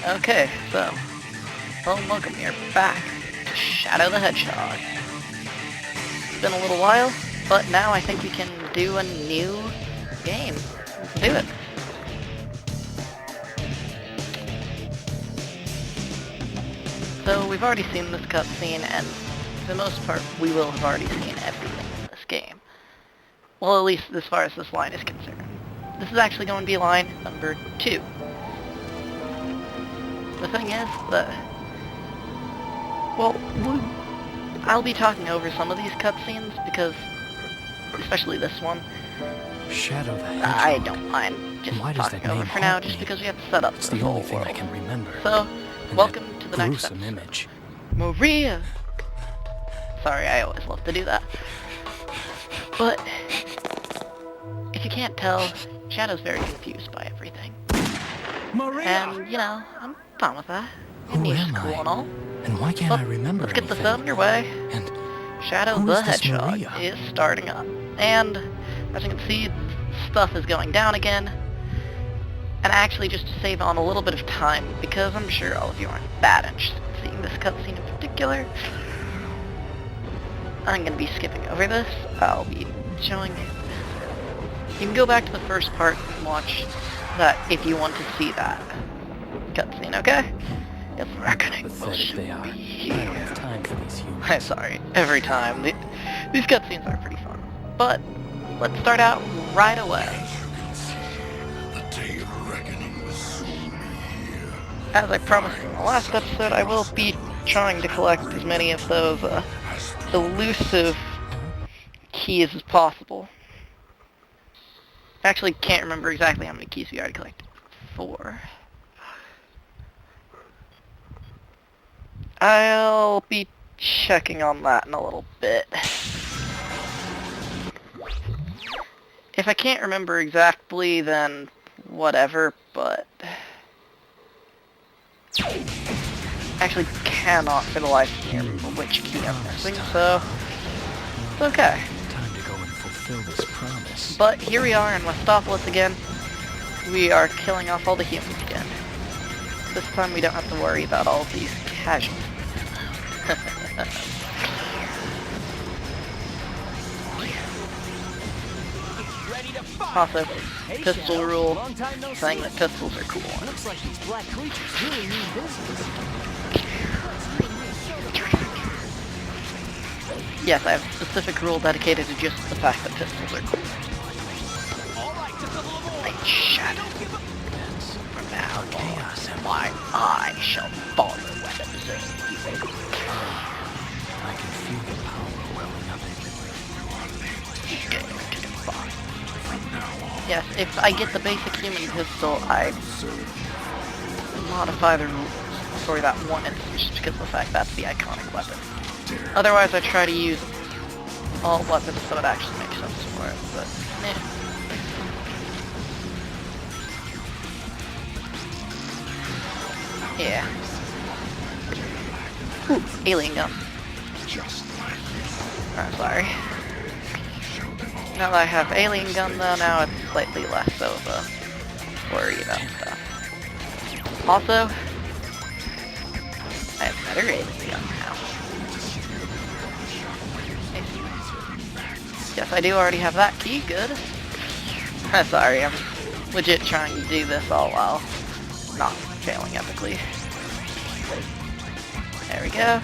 Okay, so, well, welcome, you're back to Shadow the Hedgehog. It's been a little while, but now I think we can do a new game. Let's do it. So, we've already seen this cutscene, and for the most part, we will have already seen everything in this game. Well, at least as far as this line is concerned. This is actually going to be line number 2. The thing is that, well, I'll be talking over some of these cutscenes because, especially this one, Shadow the Hedgehog. I don't mind just talking over for now, just because we have to set up It's the the whole only thing world. I can remember. So, And welcome that to the next gruesome episode. image. Maria! Sorry, I always love to do that. But, if you can't tell, Shadow's very confused by everything. Maria! And, you know, I'm fine with that. Who Amnesia's am cool I? and all. And why can't But I remember let's get this anything? out of your way. And Shadow who the is this Hedgehog Maria? is starting up. And, as you can see, stuff is going down again. And actually, just to save on a little bit of time, because I'm sure all of you aren't that interested in seeing this cutscene in particular, I'm going to be skipping over this. I'll be showing you. You can go back to the first part and watch that if you want to see that cutscene, okay? The reckoning will pathetic soon they are. be I don't here. have time for these humans. I'm sorry, every time. These cutscenes are pretty fun. But, let's start out right away. As I promised in the last episode, I will be trying to collect as many of those elusive keys as possible. I actually can't remember exactly how many keys we already collected. 4. I'll be checking on that in a little bit. If I can't remember exactly, then whatever, but actually cannot for the life of me remember which key I'm missing, so it's okay. Time to go and fulfill this promise. But here we are in Westopolis again. We are killing off all the humans again. This time we don't have to worry about all of these casualties. Also, pistol rule, saying that pistols are cool. Looks like these black creatures really mean business. Yes, I have a specific rule dedicated to just the fact that pistols are cool. Right, Shadow. From now chaos and why I shall follow weapons of you. I can feel the power welling up everywhere. Yes, if I get the basic human pistol, I modify the rules for that one instance just because of the fact that's the iconic weapon. Otherwise, I try to use all weapons so it actually makes sense for it, but yeah. Ooh, alien gun. I'm sorry. Now that I have alien gun though, now it's slightly less of a worry about stuff. Also, I have better alien gun now. Yes, I do already have that key, good. Sorry, I'm legit trying to do this all while not failing epically. There we go.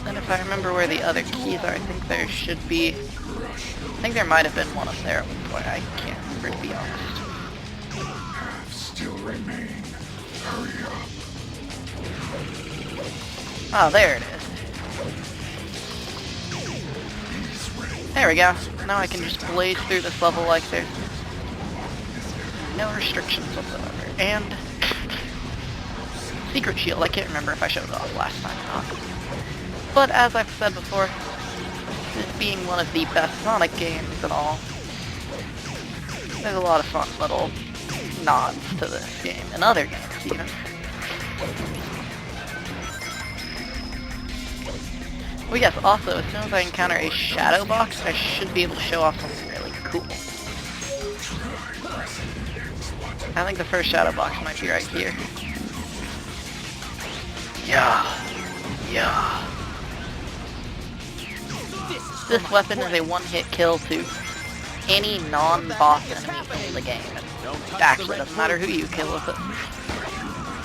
And if I remember where the other keys are, I think there should be... I think there might have been one up there at one point. I can't remember, to be honest. Still remain. Hurry up. Oh, there it is. There we go. Now I can just blaze through this level like there's no restrictions whatsoever. And... Secret shield. I can't remember if I showed it off last time or not. But as I've said before, this being one of the best Sonic games and all, there's a lot of fun little nods to this game, and other games even. Oh yes, also, as soon as I encounter a shadow box, I should be able to show off something really cool. I think the first shadow box might be right here. Yeah. Yeah. This weapon is a one-hit kill to any non-boss enemy in the game. It actually doesn't matter who you kill with it.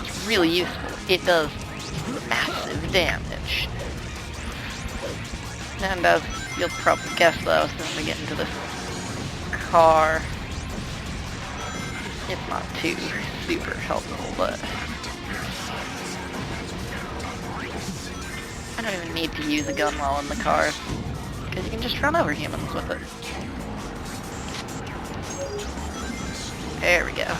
It's really useful. It does massive damage. And as you'll probably guess though, as soon as we get into this car, it's not too super helpful, but I don't even need to use a gun while in the car, because you can just run over humans with it. There we go.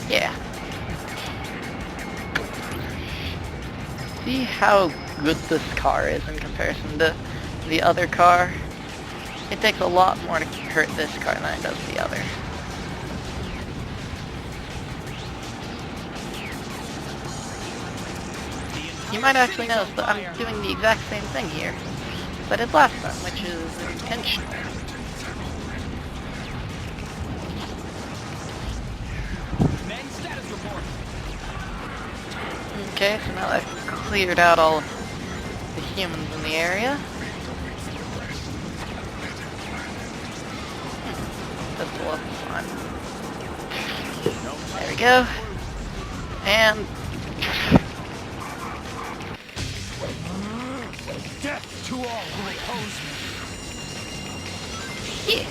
Yeah. See how good this car is in comparison to the other car? It takes a lot more to hurt this car than it does the other. You might actually notice that I'm doing the exact same thing here as I did last time, which is intentional. Okay, so now I've cleared out all of the humans in the area. Pistol up is fine. There we go. And Death to all who oppose me. yeah.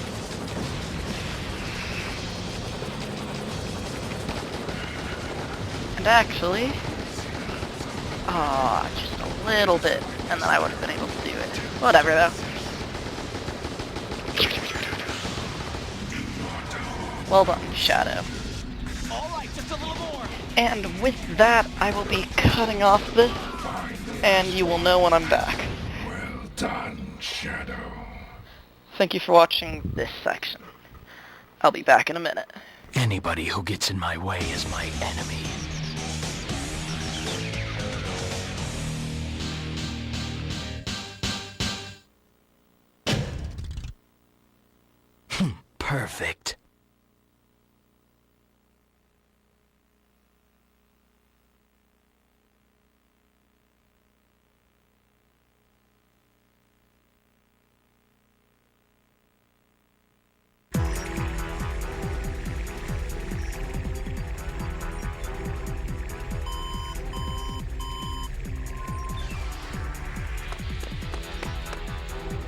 And actually, just a little bit, and then I would have been able to do it. Whatever, though. Well done, Shadow. Alright, just a little more. And with that, I will be cutting off this, and you will know when I'm back. Well done, Shadow. Thank you for watching this section. I'll be back in a minute. Anybody who gets in my way is my enemy. Perfect.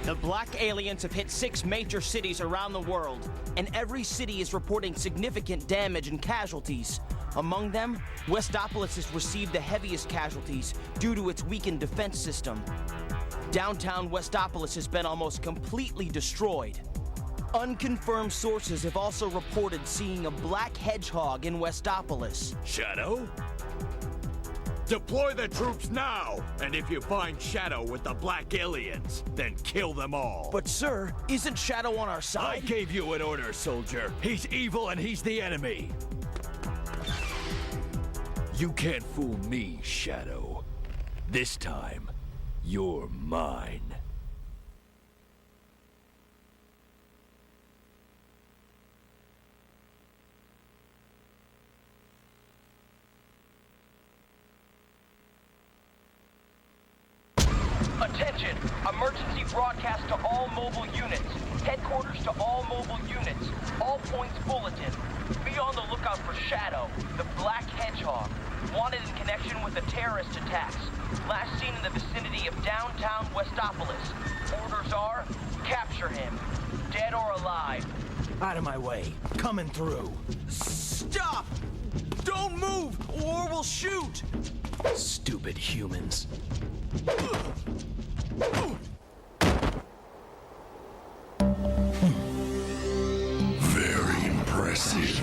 The Black Aliens have hit 6 major cities around the world, and every city is reporting significant damage and casualties. Among them, Westopolis has received the heaviest casualties due to its weakened defense system. Downtown Westopolis has been almost completely destroyed. Unconfirmed sources have also reported seeing a black hedgehog in Westopolis. Shadow? Deploy the troops now! And if you find Shadow with the Black Aliens, then kill them all. But sir, isn't Shadow on our I side? gave you an order, soldier. He's evil and he's the enemy. You can't fool me, Shadow. This time, you're mine. Attention! Emergency broadcast to all mobile units. Headquarters to all mobile units. All points bulletin. Be on the lookout for Shadow, the Black Hedgehog. Wanted in connection with the terrorist attacks. Last seen in the vicinity of downtown Westopolis. Orders are, capture him. Dead or alive. Out of my way. Coming through. Stop! Don't move, or we'll shoot! Stupid humans. Very impressive,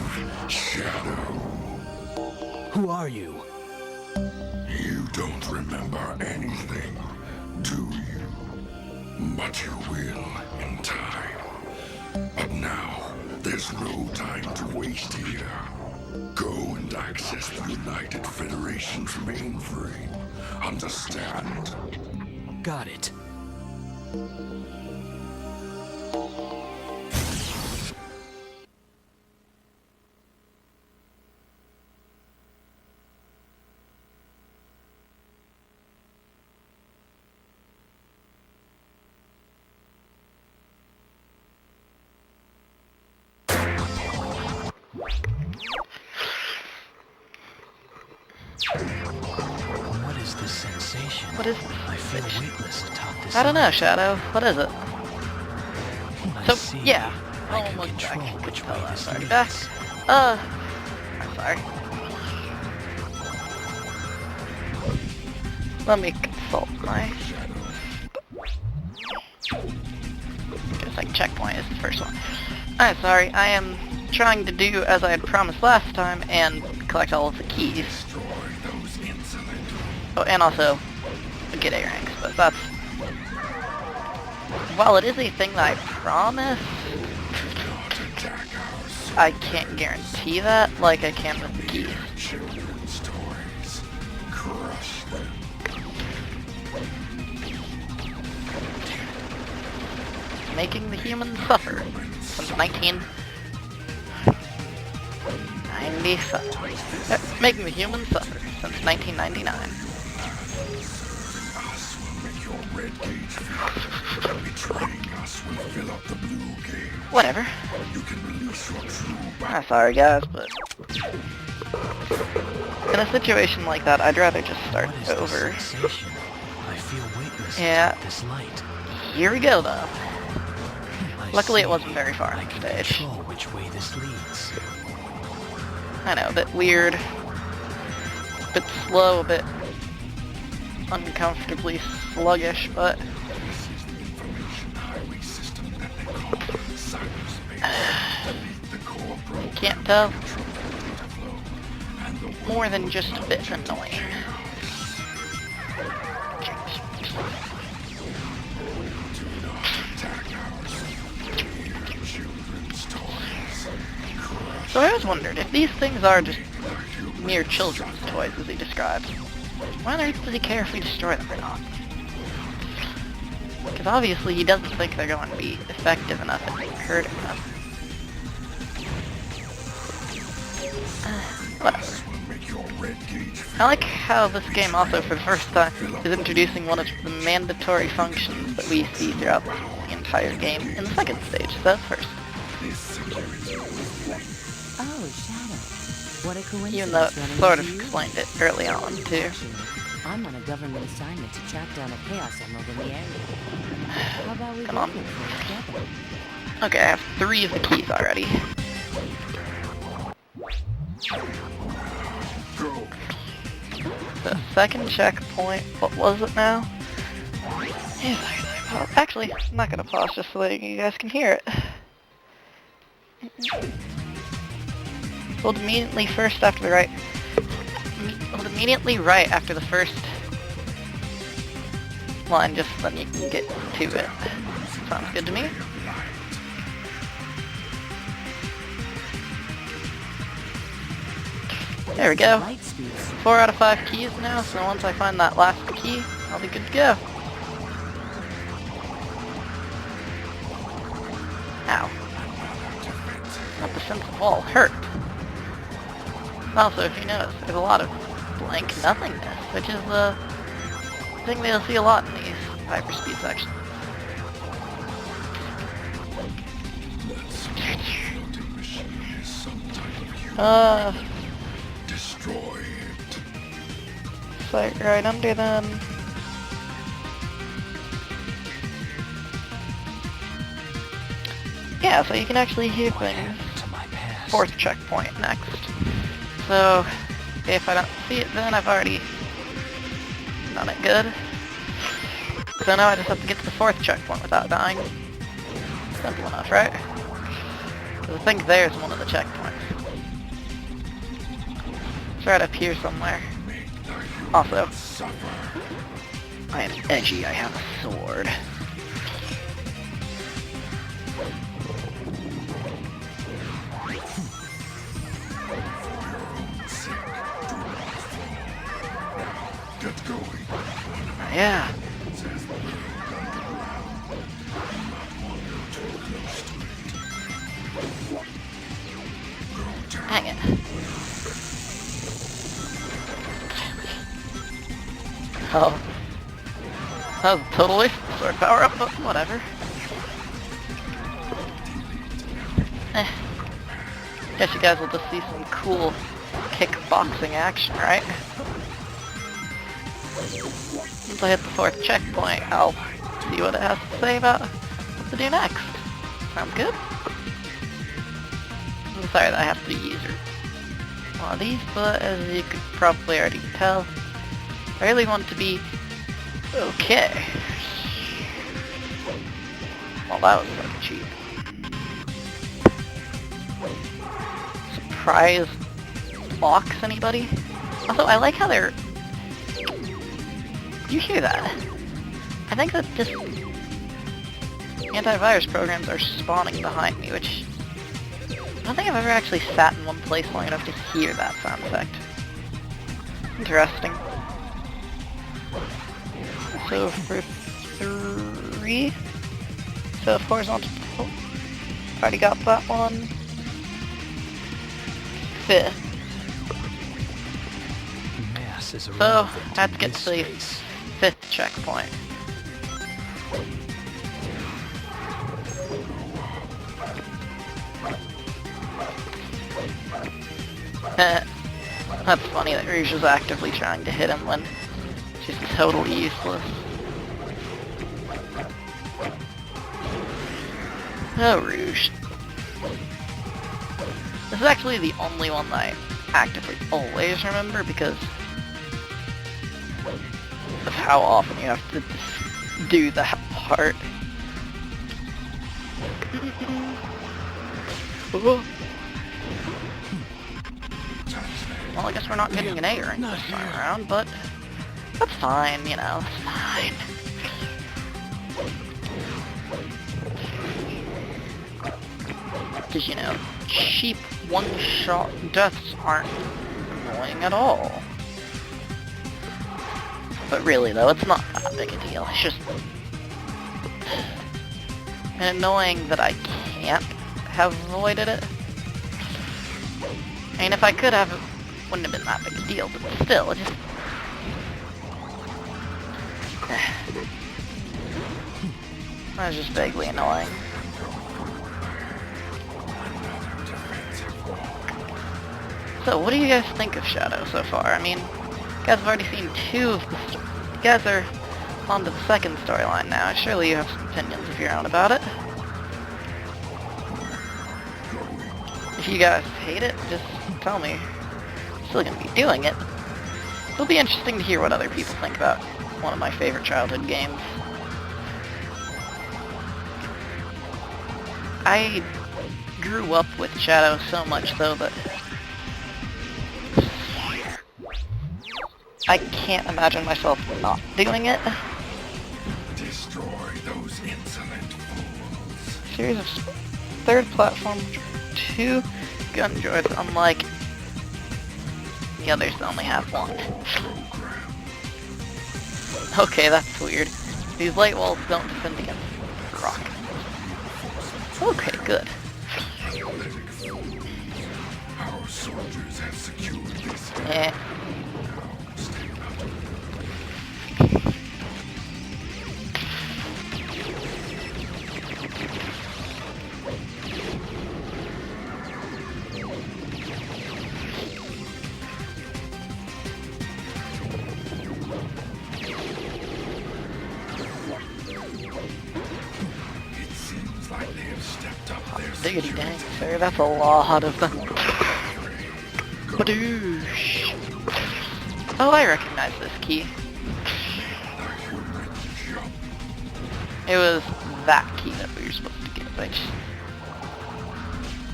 Shadow. Who are you? You don't remember anything. Do you? But you will in time. But now, there's no time to waste here. Go and access the United Federation's mainframe. Understand? Got it. What is this sensation? What is I feel weightless atop this. I don't know, Shadow. What is it? I So, see. yeah. I Oh, can look back. control which way this Sorry, leads. back. I'm sorry. Let me consult my... Guess like checkpoint is the first one. I'm sorry, I am trying to do as I had promised last time and collect all of the keys. Destroy those insolent. Oh, and also get A ranks, but that's... While it is a thing that I promised, Attack us. I can't guarantee that like I can with the keys. Children's toys. Crush them. Making the humans suffer since 1995. Making the humans suffer since 1999. Us will make your red gauge fill. Betraying us will fill up the blue gauge. Whatever. You can release your true I'm sorry guys, but in a situation like that, I'd rather just start What is over. this sensation? I feel weightless Yeah. atop this light. Here we go though. I Luckily it see. wasn't very far I on can stage. control which way this leads. I know, a bit weird, a bit slow, a bit uncomfortably sluggish, but This is the information highway system that they call cyberspace. The core program can't tell. controls the data flow and the More than just a bit annoying. attack ours. Here, children's toys. Crush So I always wondered, if these things are just mere children's toys, as he describes, why on earth does he care if we destroy them or not? Because obviously he doesn't think they're going to be effective enough at hurting them. Whatever. will make your red gauge I like how this game also, for the first time, is introducing one of the mandatory functions that we see throughout the entire game in the second stage. So that's first. Oh, Shadow. What a coincidence. Even though it running sort into of you. explained it early on, too. Actually, I'm on a government assignment to track down a Chaos Emerald in the area. How about we Come go on. look for it together? Okay, I have 3 of the keys already. The second checkpoint, what was it now? Yes, actually, I'm not gonna pause just so that you guys can hear it. Hold immediately first after the right. Hold immediately right after the first line, just so then you can get to it. Sounds good to me. There we go. Light speeds. 4 out of 5 keys now, so once I find that last key, I'll be good to go. Ow. Not the sense of all hurt. Also, if you notice, there's a lot of blank nothingness, which is the thing that you'll see a lot in these hyperspeed sections. floating machine is some type of human. Destroy it. Sight right under them. Yeah, so you can actually hear things. To my past. 4th checkpoint next. So, if I don't see it then, I've already done it good. So now I just have to get to the 4th checkpoint without dying. Simple enough, right? Because I think there's one of the checkpoints. It's right up here somewhere. Also, I am edgy, I have a sword. Get going. Yeah. Hang it. Oh. That was a total waste of sword power up, but whatever. Guess you guys will just see some cool kickboxing action, right? Once I hit the 4th checkpoint, I'll see what it has to say about what to do next. Sounds good? I'm sorry that I have to use one of these, but as you could probably already tell, I really want it to be okay. Well, that was fucking cheap. Surprise locks, anybody? Also, I like how they're... You hear that? I think that just... antivirus programs are spawning behind me, which... I don't think I've ever actually sat in one place long enough to hear that sound effect. Interesting. So for 3... So horizontal... Already got that one. 5th. Mass is So, irrelevant I have to in get this to the space. 5th checkpoint. That's funny that Rouge is actively trying to hit him when she's totally useless. Oh, Rouge. This is actually the only one that I actively always remember because of how often you have to do that part. Well, I guess we're not getting an A rank this time around, but that's fine, you know, it's fine. Because, you know, cheap one-shot deaths aren't annoying at all. But really, though, it's not that big a deal. It's just annoying that I can't have avoided it. I mean, if I could have, it wouldn't have been that big a deal, but still, it just... That was just vaguely annoying. So, what do you guys think of Shadow so far? I mean, you guys have already seen 2 of the... You guys are on to the 2nd storyline now. Surely you have some opinions of your own about it. If you guys hate it, just tell me. I'm still gonna be doing it. It'll be interesting to hear what other people think about one of my favorite childhood games. I grew up with Shadow so much, though, that I can't imagine myself not doing it. Destroy those insolent fools. Series of 3rd platform, 2 gun droids, unlike the others that only have 1. Okay, that's weird. These light walls don't defend against rock. Okay, good. Our soldiers have secured this. Eh. It seems like they have stepped up their Diggity dang, sir, that's a lot of them. Badoosh. Oh, I recognize this key. It was that key that we were supposed to get, which...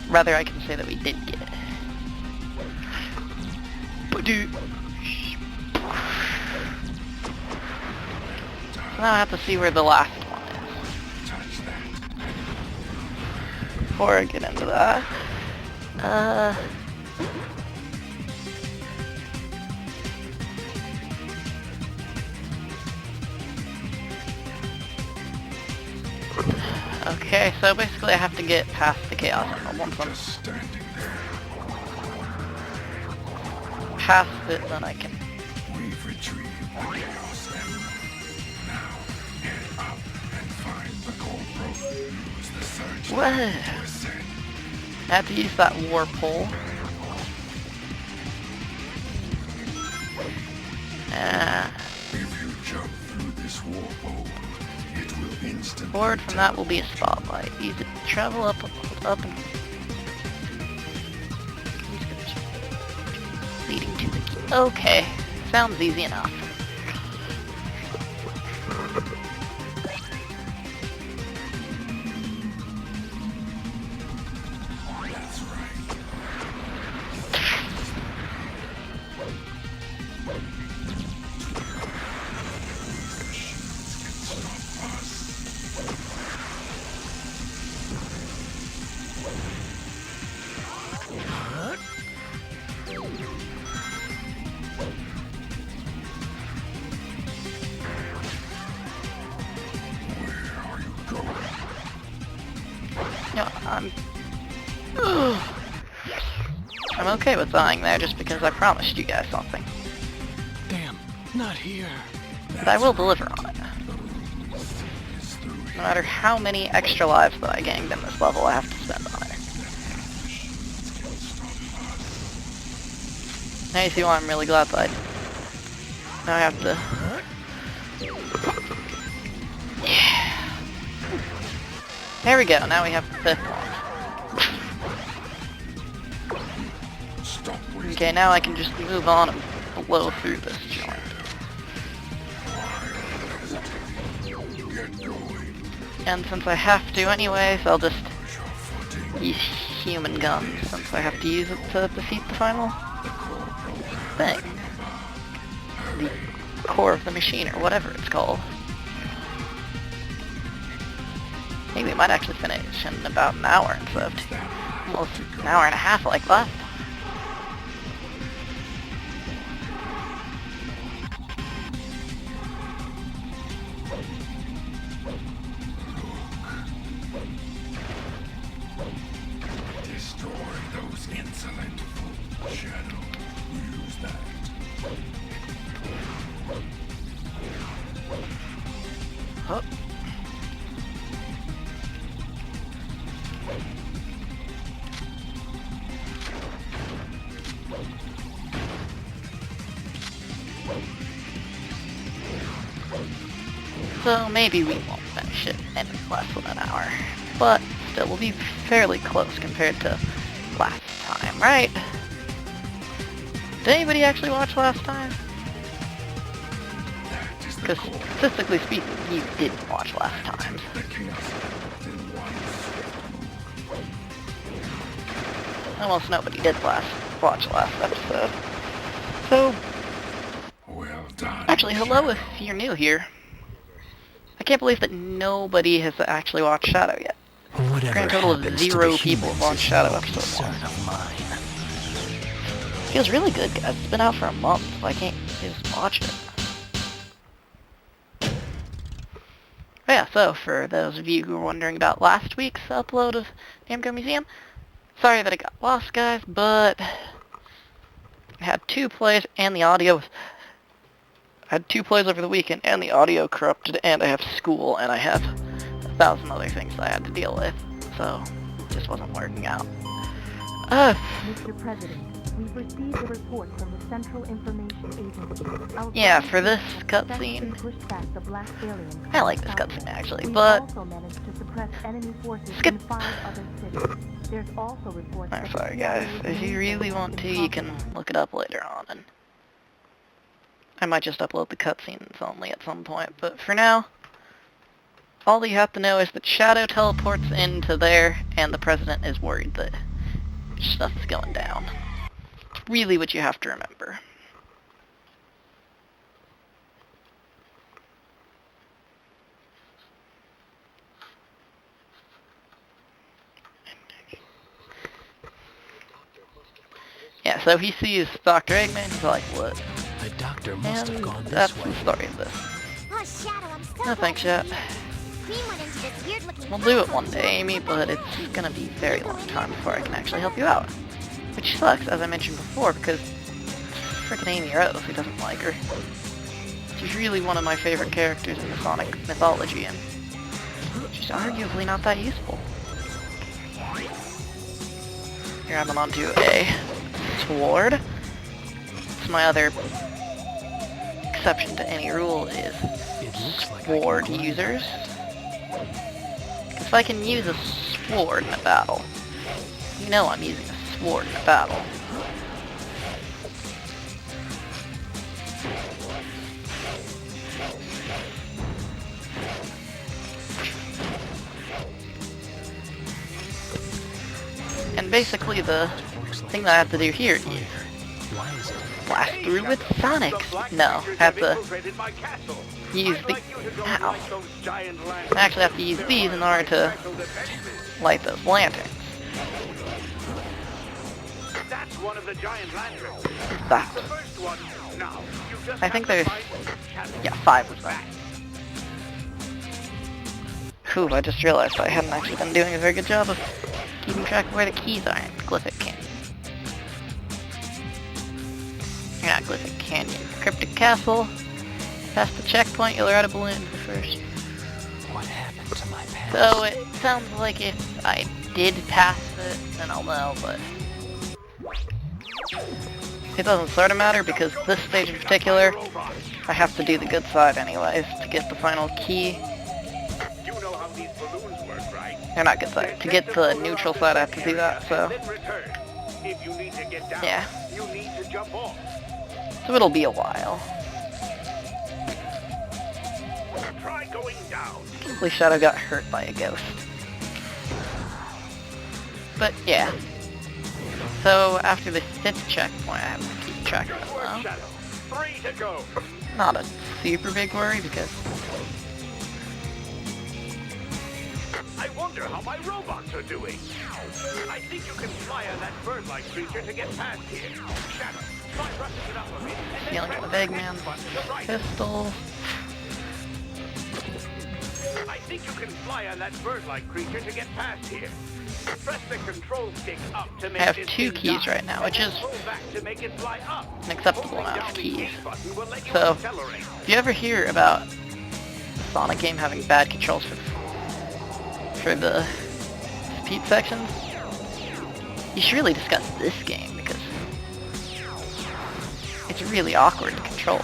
Rather, I can say that we did get it. Badoosh. So now I have to see where the last one is. Before I get into that. Okay, so basically I have to get past the Chaos Emerald. Once I'm Just standing there. past it, then I can... We've retrieved the Chaos Emerald. Now, head up and find the culprit. Use the search What? to ascend. I have to use that war pole. If you jump through this warpole, it will instantly Forward from that will be a spotlight. Use it to travel up and... leading to the key. Okay, sounds easy enough. That's right. No, I'm okay with dying there just because I promised you guys something. Damn, not here. But I will deliver on it. No matter how many extra lives that I gained in this level, I have to spend on it. Now you see why I'm really glad that now I have to... Yeah. There we go, now we have the fifth one. Stop wasting. Okay, now I can just move on and blow through this joint. Get going. And since I have to anyways, I'll just Push your footing. use human guns since I have to use it to defeat the final thing. The core of the machine, or whatever it's called. Maybe we might actually finish in about an hour instead of almost an hour and a half like last. Destroy those insolent fools. Shadow, use that. Oh. So maybe we won't finish it in less than an hour, but still we'll be fairly close compared to last time, right? Did anybody actually watch last time? That is the Because core. statistically speaking, you didn't watch last time. The chaos emerald in one swift move. Almost nobody did watch last episode. So, Well done. actually, hello if you're new here. I can't believe that nobody has actually watched Shadow yet. Whatever Grand total of happens to 0 the people humans have watched is Shadow no episode concern 1. of mine. Feels really good, guys. It's been out for a month. Why can't you just watch it? But yeah, so for those of you who were wondering about last week's upload of Namco Museum, sorry that it got lost, guys, but I had 2 plays and the audio was... I had 2 plays over the weekend and the audio corrupted, and I have school, and I have 1,000 other things that I had to deal with, so it just wasn't working out. Mr. President, we've received a report from the Central Information Agency. Our Yeah, government for this has successfully cutscene, pushed back the black aliens. I like this cutscene actually, We've but also managed to suppress enemy forces skip. in 5 other cities. There's also reports I'm that sorry the guys, CIA if you really want to, you can look it up later on, and I might just upload the cutscenes only at some point, but for now, all you have to know is that Shadow teleports into there, and the President is worried that stuff is going down. It's really what you have to remember. So he sees Dr. Eggman, he's like, what? The doctor must have And gone that's this the way. story of this. Oh, Shadow, I'm so No thanks glad yet. we went into this weird-looking We'll do it castle. one day, Amy, but it's gonna be a very long time before I can actually help you out. Which sucks, as I mentioned before, because frickin' Amy Rose, who doesn't like her. She's really one of my favorite characters in the Sonic mythology, and she's arguably not that useful. Here I'm onto a sword. It's my other exception to any rule is It looks like sword users. If I can use a sword in a battle, you know I'm using a sword in a battle. And basically the thing that I have to do here is Why is it? blast through with Sonics. No, have to use the... Ow. I actually have to use these in order to light those lanterns. That's one of the giant lanterns. That. The first one. Now, you just I think have to there's... find Shadow. Yeah, 5 of them. Whew, I just realized I hadn't actually been doing a very good job of keeping track of where the keys are in Glyphic Canyon. You're not Glyphic Canyon. Cryptic Castle. Past the checkpoint, you'll ride a balloon first. What happened to my past? So it sounds like if I did pass it, then I'll know, but... It doesn't sort of matter because this stage in particular, I have to do the good side anyways to get the final key. You know how these balloons work, right? Or not good side. To get the neutral side I have to do that, so... Then return. If you need to get down, Yeah. you need to jump off. So it'll be a while. Try going down. At least Shadow got hurt by a ghost. But yeah. So after the 5th checkpoint, I have to keep track of Good it work, now. Shadow. 3 to go. Not a super big worry because I wonder how my robots are doing. I think you can fly on that bird-like creature to get past here. Shadow, try rushing it up a bit. and then dealing press with the Eggman's X button to right. pistol. I think you can fly on that bird-like creature to get past here. Press the control stick up to make I have this 2 thing keys die, right now, and which then is pull back to make it fly up. an acceptable Holding amount down of the keys. A button will let you So, accelerate. if you ever hear about the Sonic game having bad controls for the speed sections, you should really discuss this game because it's really awkward to control.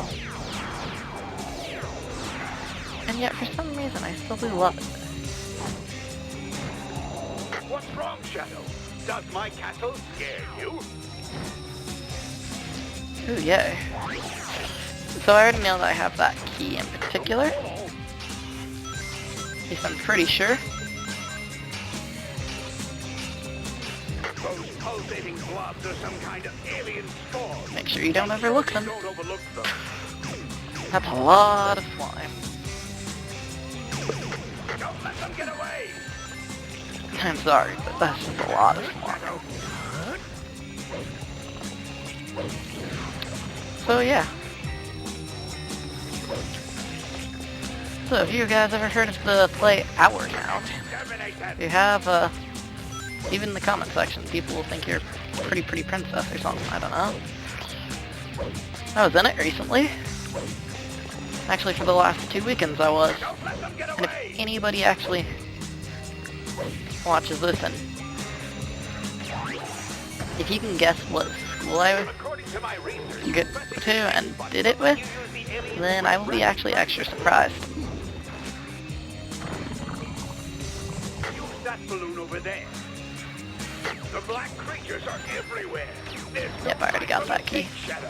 And yet, for some reason, I still do love it. What's wrong, Shadow? Does my castle scare you? Ooh, yay. So I already know that I have that key in particular. At least I'm pretty sure. Those pulsating blobs are some kind of alien spawn. Make sure you don't overlook them. Don't overlook them. That's a lot of slime. Don't let them get away. I'm sorry, but that's just a lot of slime. Shadow. So yeah. So have you guys ever heard of the play Hour Now? Terminate that. If you have, even in the comment section, people will think you're a pretty princess or something, I don't know. I was in it recently. Actually, for the last 2 weekends I was. Don't let them get And if away. anybody actually watches this and if you can guess what school I According to my research, get to and did it with, then I will be actually extra surprised. Use that balloon over there. The black creatures are everywhere. There's no Yep, I already got that key. Shadow.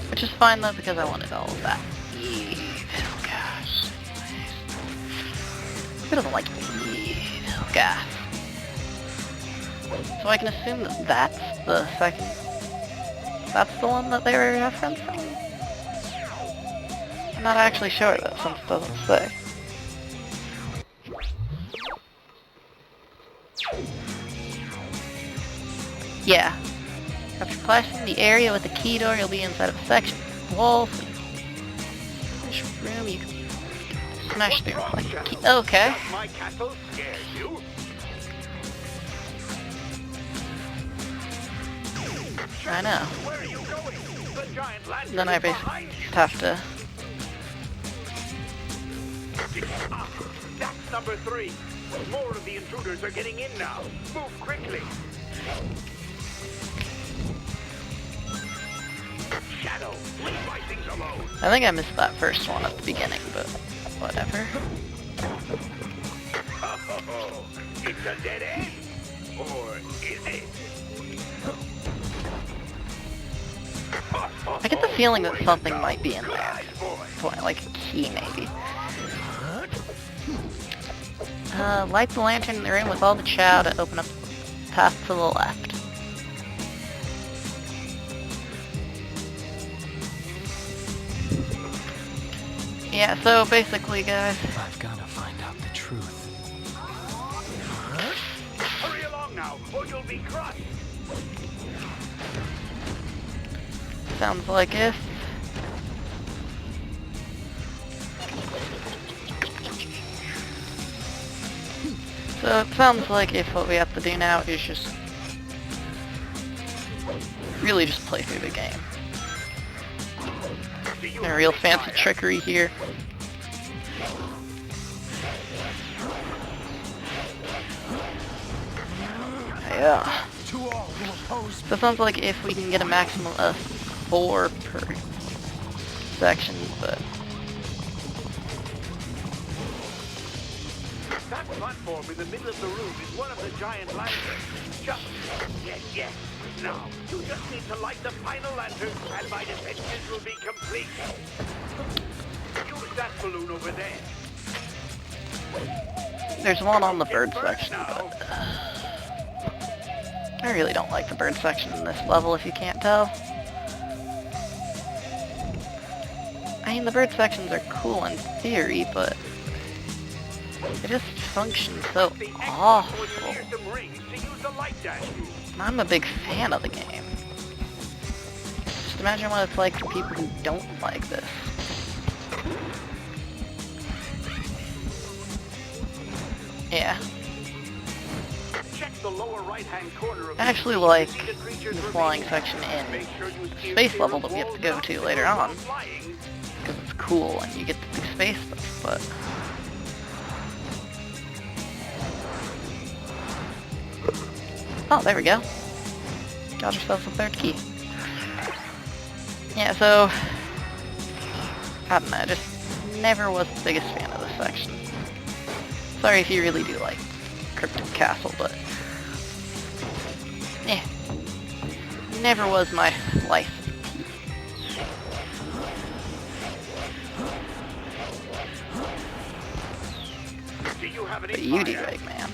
Which is fine though, because I wanted all of that. Evil gas. Who doesn't like evil gas? So I can assume that that's the second... That's the one that they were referencing? I'm not actually sure though, since it doesn't say. Yeah. After passing the area with the key door, you'll be inside of a section wall. This room you can smash through and collect the key. Okay. Does my castle scare you? I know. Where are you going? The giant lantern Then I is basically behind you. just have to... Ah, that's number 3. More of the intruders are getting in now. Move quickly. Shadow, leave my things alone. I think I missed that first one at the beginning, but whatever. Oh, it's a dead end. Or is it? I get the feeling that something might be in there. Like a key, maybe. Light the lantern in the room with all the chow to open up the path to the left. Yeah, so basically, guys... I've got to find out the truth. Hurry along now, or you'll be crushed. Sounds like if... So it sounds like if what we have to do now is just... really just play through the game. No real fancy trickery here. Yeah. So it sounds like if we can get a maximum of 4 per section, but... That platform in the middle of the room is one of the giant lanterns. Just... Yes. Now, you just need to light the final lantern, and my defenses will be complete. Use that balloon over there. There's one on the bird section, but... I really don't like the bird section in this level, if you can't tell. I mean, the bird sections are cool in theory, but... they just function so awful. I'm a big fan of the game. Just imagine what it's like for people who don't like this. Yeah. The lower right-hand corner of I actually like the flying section in space level that we have to go to later on, because it's cool and you get to do space stuff, but... oh, there we go. Got ourselves a 3rd key. Yeah, so... I don't know, I just never was the biggest fan of this section. Sorry if you really do like Cryptic Castle, but... eh. Never was my life. Do you have any But you do, fire? Eggman.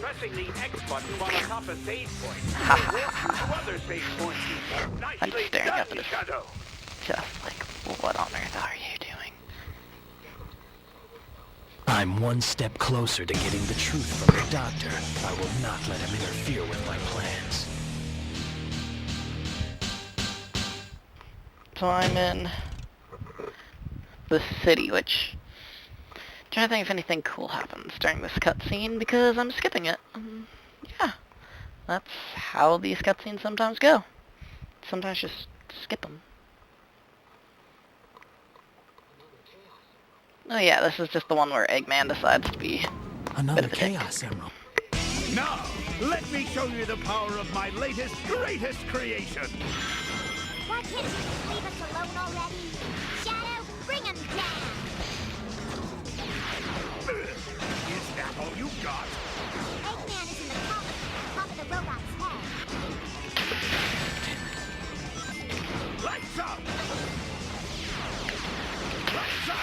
Pressing the X button while atop a save point will walk you to other save points. I'm Nicely staring done, up at this. Shadow. Just like, what on earth are you doing? I'm one step closer to getting the truth from the doctor. I will not let him interfere with my plans. So I'm in the city, which... I'm trying to think if anything cool happens during this cutscene, because I'm skipping it. Yeah. That's how these cutscenes sometimes go. Sometimes just skip them. Oh yeah, this is just the one where Eggman decides to be Another bit of a dick. Chaos Emerald. Now, let me show you the power of my latest, greatest creation. Why can't you just leave us alone already? Shadow, bring him down! Is that all you got? Eggman is in the coffin, top of the robot's head. Lights up! Lights up!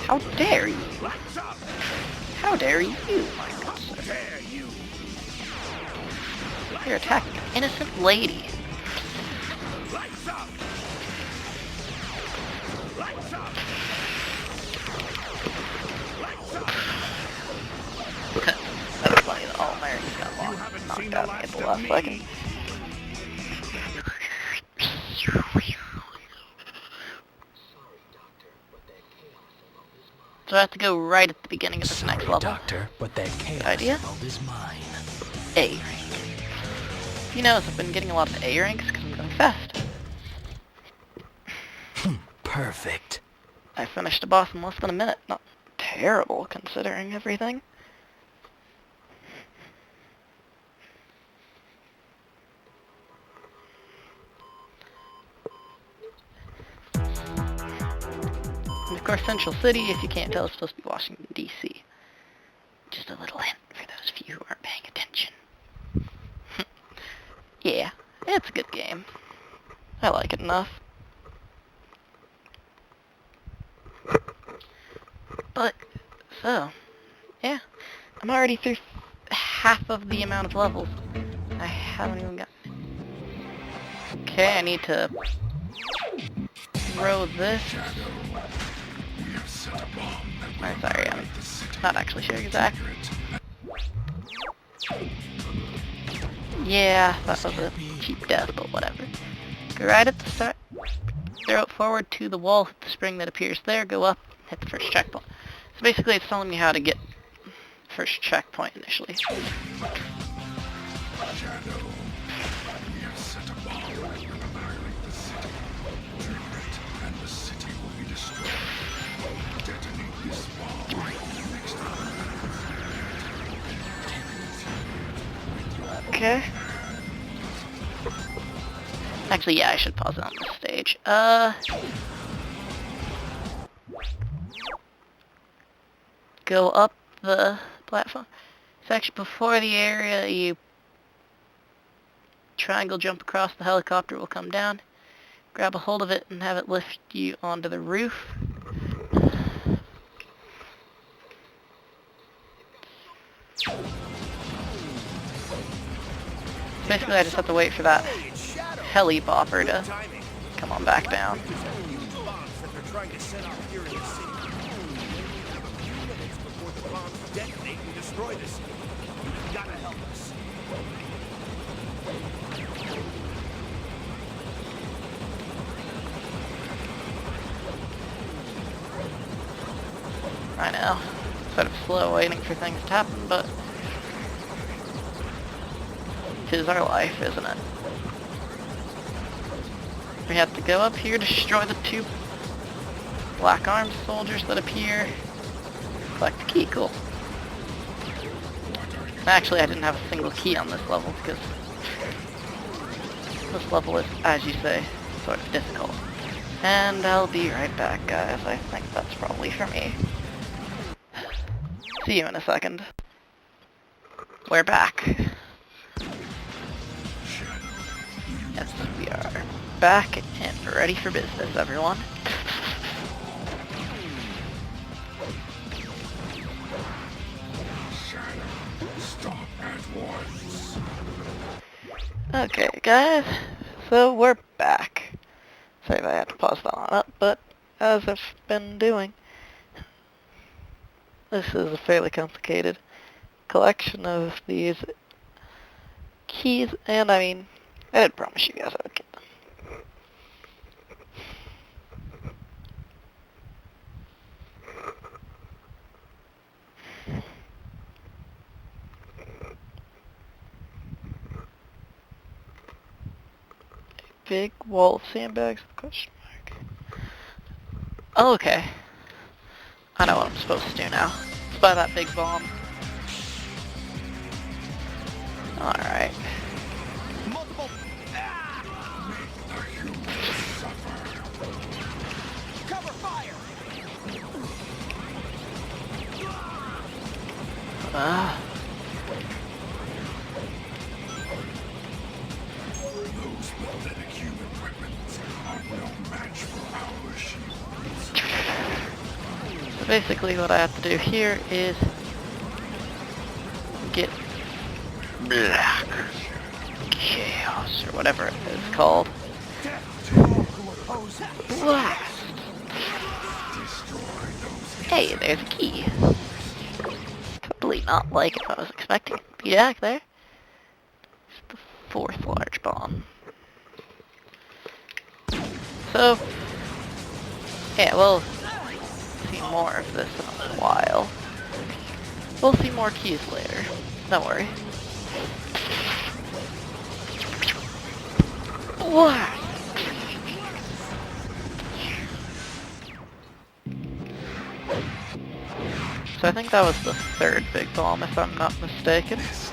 How dare you? Lights up! How dare you, my How good sir? dare you! You're attacking an innocent lady. Lights up! Lights up! Lights up! last second. So I have to go right at the beginning of this next level. Doctor, but that chaos idea? emerald is mine. A rank. You notice I've been getting a lot of A ranks because I'm going fast. Perfect. I finished a boss in less than a minute. Not terrible considering everything. And of course, Central City, if you can't tell, is supposed to be Washington, D.C. Just a little hint for those of you who aren't paying attention. Yeah, it's a good game. I like it enough. But, so, yeah. I'm already through half of the amount of levels. I haven't even got... Okay, I need to throw this. I'm sorry, I'm not actually sure exactly. Yeah, that was a cheap death, but whatever. Go right at the start, throw it forward to the wall, hit the spring that appears there, go up, hit the first checkpoint. So basically it's telling me how to get first checkpoint initially. Okay. Actually, yeah, I should pause it on this stage. Go up the platform. It's actually before the area, you triangle jump across, the helicopter will come down. Grab a hold of it and have it lift you onto the roof. Basically, I just have to wait for that heli bopper to come on back down. I know, sort of slow waiting for things to happen, but 'tis our life, isn't it? We have to go up here, destroy the two black armed soldiers that appear, collect the key, cool. Actually, I didn't have a single key on this level because this level is, as you say, sort of difficult. And I'll be right back, guys. I think that's probably for me. See you in a second. We're back. Yes, we are back and ready for business, everyone. Okay, guys, so we're back. Sorry if I had to pause that on up, but as I've been doing, this is a fairly complicated collection of these keys, and I mean, I did promise you guys I would get them. Big wall of sandbags? Question mark. Oh, okay. I know what I'm supposed to do now. Let's buy that big bomb. Alright. Cover fire! Those pathetic human weapons are no match for our shields. So basically what I have to do here is get black chaos, or whatever it is called. Blast! Hey, there's a key. Totally not like if I was expecting it to be back there. Just the fourth large bomb. So, yeah, we'll see more of this in a while. We'll see more keys later. Don't worry. Wow. So I think that was the third big bomb, if I'm not mistaken. It's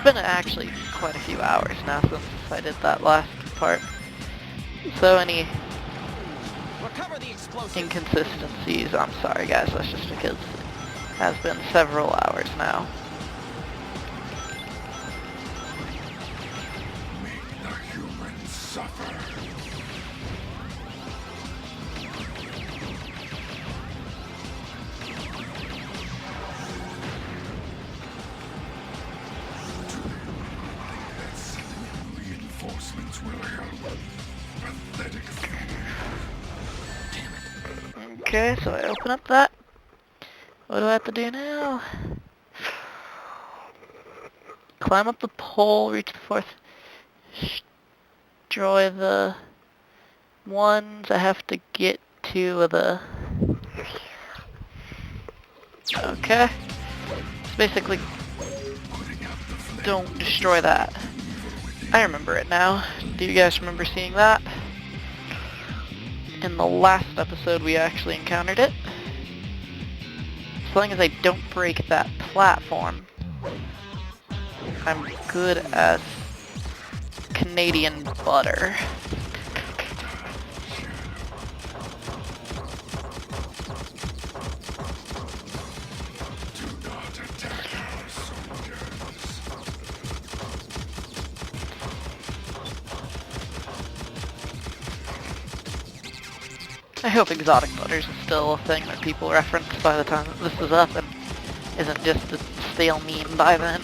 been actually quite a few hours now since I did that last part. So any inconsistencies, I'm sorry guys, that's just because it has been several hours now. Make the humans suffer. Reinforcements will help. Pathetic fool. Damn it. Okay, so I open up that. What do I have to do now? Climb up the pole, reach the fourth. Destroy the ones. I have to get to the... Okay. It's basically... Don't destroy that. I remember it now. Do you guys remember seeing that? In the last episode we actually encountered it. As long as I don't break that platform, I'm good as Canadian butter. I hope exotic butters is still a thing that people reference by the time that this is up and isn't just a stale meme by then.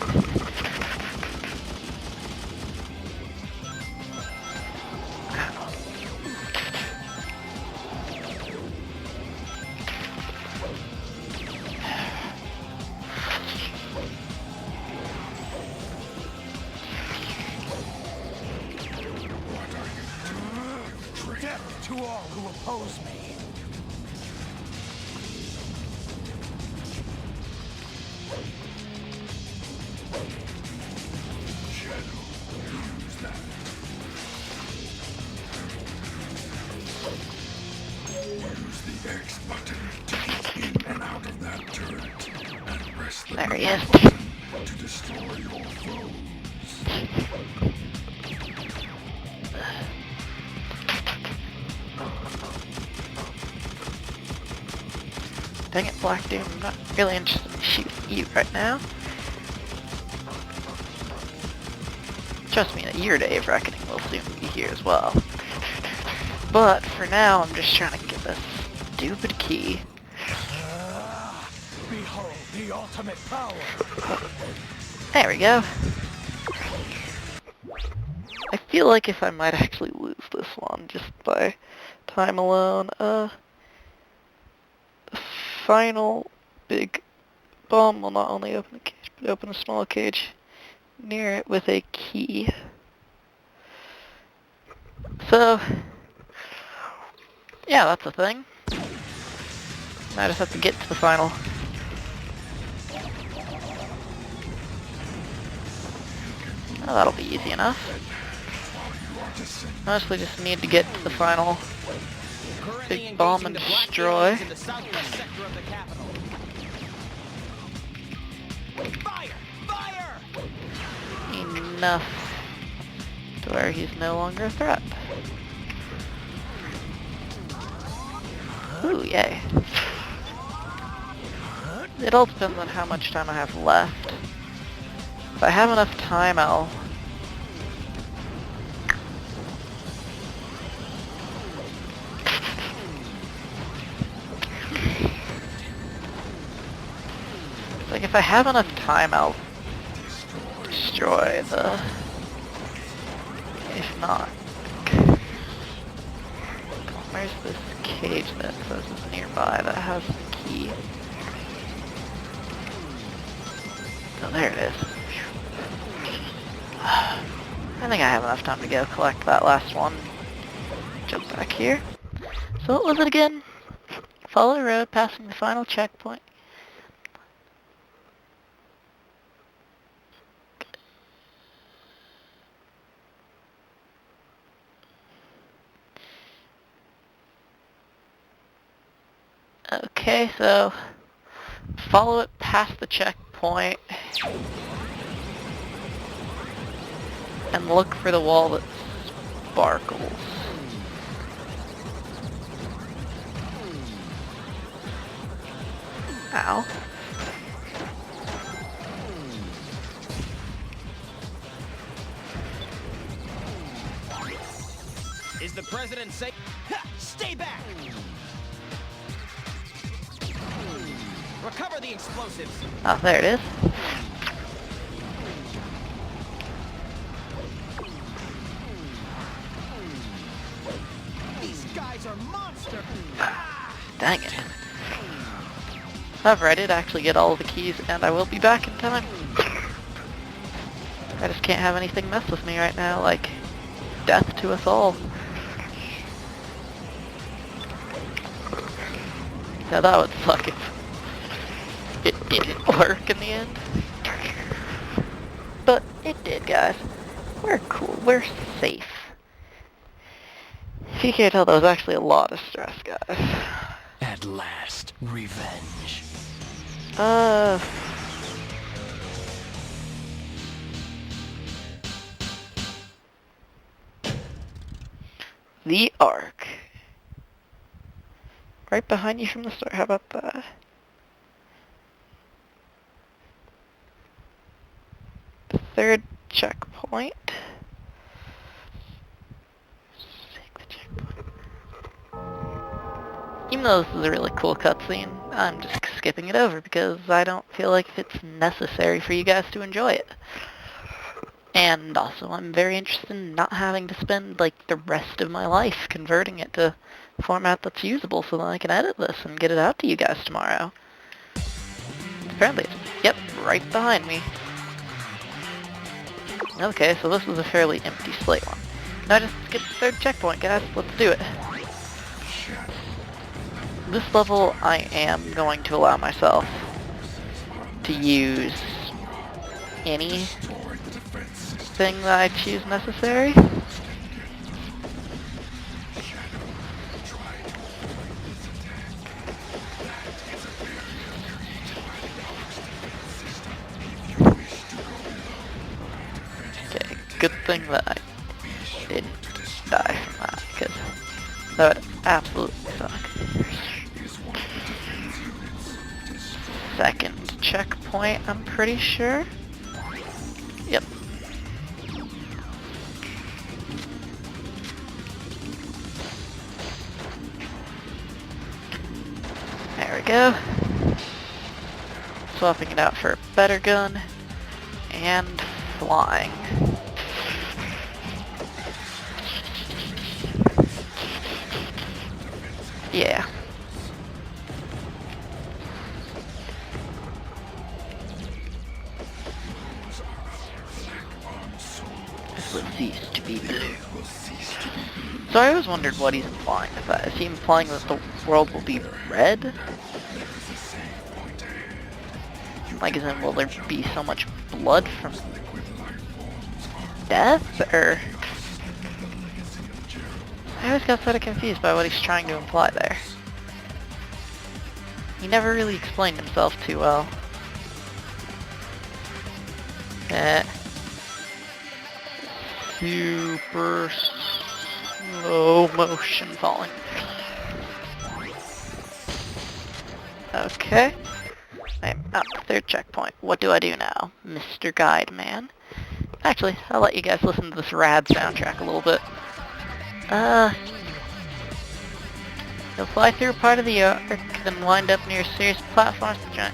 To all who oppose me. Shadow, use that. Use the X button to get in and out of that turret, and press the There he is. button to destroy your foes. Dang it, Black Doom, I'm not really interested in shooting you right now. Trust me, your day of reckoning will soon be here as well. But for now, I'm just trying to get this stupid key. Behold the ultimate power. There we go. I feel like if I might actually lose this one just by time alone, the final big bomb will not only open a cage, but open a small cage near it with a key. So, yeah, that's a thing. I just have to get to the final. Oh, that'll be easy enough. Honestly, just need to get to the final big bomb and destroy. Enough to where he's no longer a threat. Ooh, yay. It all depends on how much time I have left. If I have enough time, I'll... Like, if I have enough time, I'll destroy the... If not... Where's this cage that says is nearby that has the key? Oh, there it is. I think I have enough time to go collect that last one. Jump back here. So what was it again? Follow the road, passing the final checkpoint. Okay, so follow it past the checkpoint and look for the wall that sparkles. Ow. Is the president safe? Ha! Stay back! Recover the explosives. Oh, there it is. These guys are monsters. Dang it. However, I did actually get all of the keys, and I will be back in time. I just can't have anything mess with me right now, like death to us all. Now that would suck if it didn't work in the end. But it did, guys. We're cool. We're safe. If you can't tell, that was actually a lot of stress, guys. At last, revenge. The Ark. Right behind you from the start. How about that? The third checkpoint. Even though this is a really cool cutscene, I'm just skipping it over because I don't feel like it's necessary for you guys to enjoy it. And also, I'm very interested in not having to spend, like, the rest of my life converting it to a format that's usable so that I can edit this and get it out to you guys tomorrow. Apparently it's, yep, right behind me. Okay, so this is a fairly empty slate one. Now just skip the third checkpoint, guys. Let's do it. This level, I am going to allow myself to use any thing that I choose necessary. Okay, good thing that I didn't die from that, because that would absolutely suck. Second checkpoint, I'm pretty sure. Yep. There we go. Swapping it out for a better gun. And flying. Yeah. This will cease to be blue. So I always wondered what he's implying with that. Is he implying that the world will be red? Like, as in, will there be so much blood from death, or? I always got sort of confused by what he's trying to imply there. He never really explained himself too well. Super slow motion falling. Okay. I'm at the third checkpoint. What do I do now, Mr. Guide Man? Actually, I'll let you guys listen to this rad soundtrack a little bit. You'll fly through part of the Ark, then wind up near a series of platforms to join.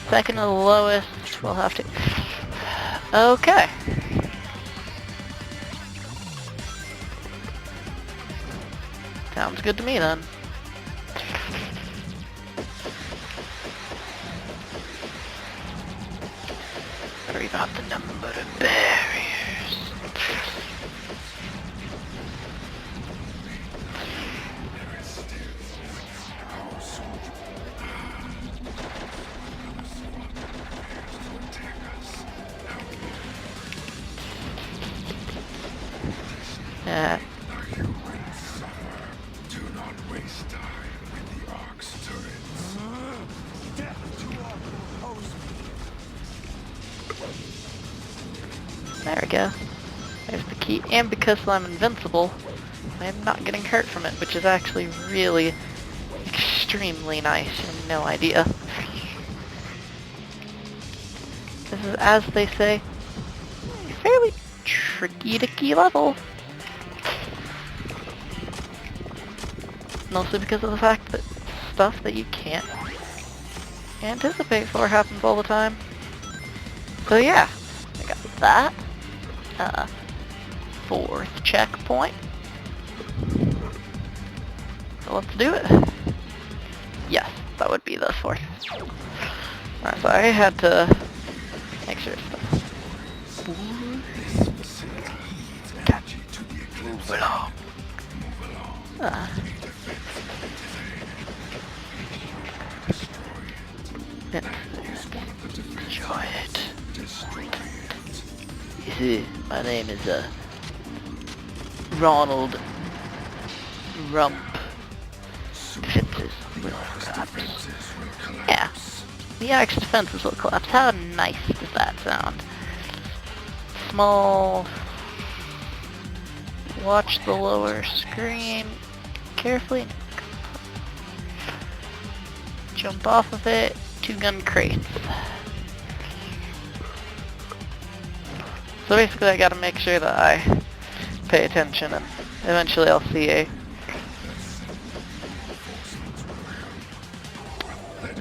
Second to the lowest, we'll have to... Okay. Sounds good to me then. Got the number of barriers. Yeah. Do not waste time with the Ark's turrets. There we go. There's the key. And because I'm invincible, I'm not getting hurt from it, which is actually really extremely nice. You have no idea. This is, as they say, a fairly tricky level. Mostly because of the fact that stuff that you can't anticipate for happens all the time. So yeah, I got that. 4th checkpoint. So let's do it. Yes, that would be the 4th. Alright, so I had to make sure it's move along. Enjoy it. You see, my name is Ronald Rump. Defenses will collapse. Yeah, the Ark's defenses will collapse. How nice does that sound? Small. Watch the lower screen carefully. Jump off of it. 2-gun crates. So basically I gotta make sure that I pay attention, and eventually I'll see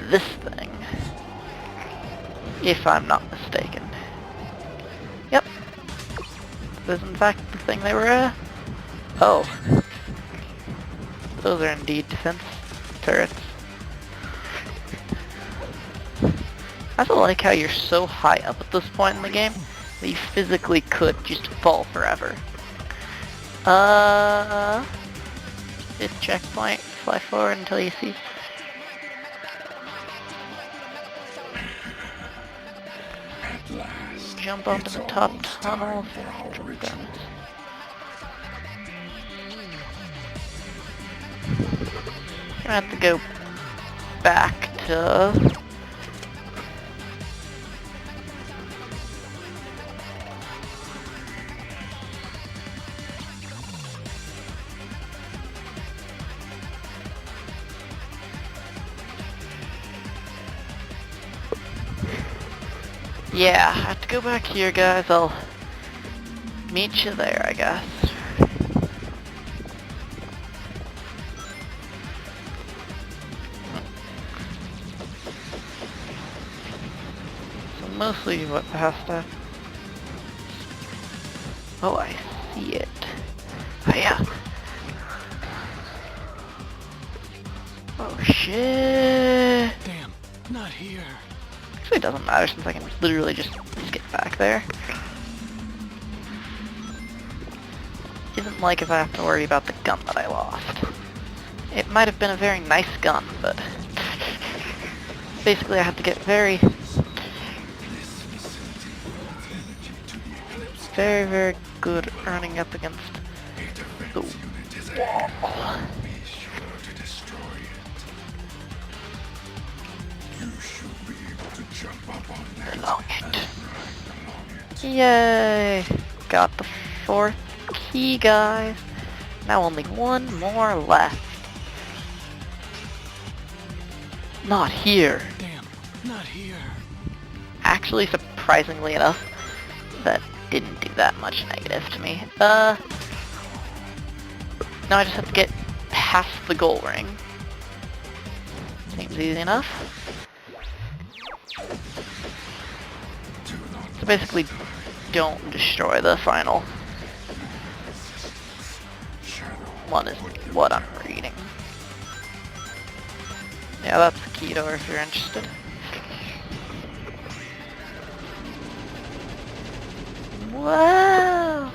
this thing. If I'm not mistaken. Yep. This is in fact the thing they were, oh. Those are indeed defense turrets. I also like how you're so high up at this point in the game that you physically could just fall forever. 5th checkpoint, fly forward until you see. Jump onto the top tunnel. Gonna have to go back to yeah, I have to go back here, guys. I'll meet you there, I guess. So mostly what has to... Oh, I see it. Oh, yeah. Oh, shit. Damn, not here. Actually, it doesn't matter since I can literally just get back there. Isn't like if I have to worry about the gun that I lost. It might have been a very nice gun, but basically I have to get very, very good running up against the wall. Along it. Yay! Got the 4th key, guys. Now only one more left. Not here. Damn, not here. Actually, surprisingly enough, that didn't do that much negative to me. Now I just have to get past the goal ring. Seems easy enough. So basically, don't destroy the final one is what I'm reading. Yeah, that's the key door if you're interested. Whoa!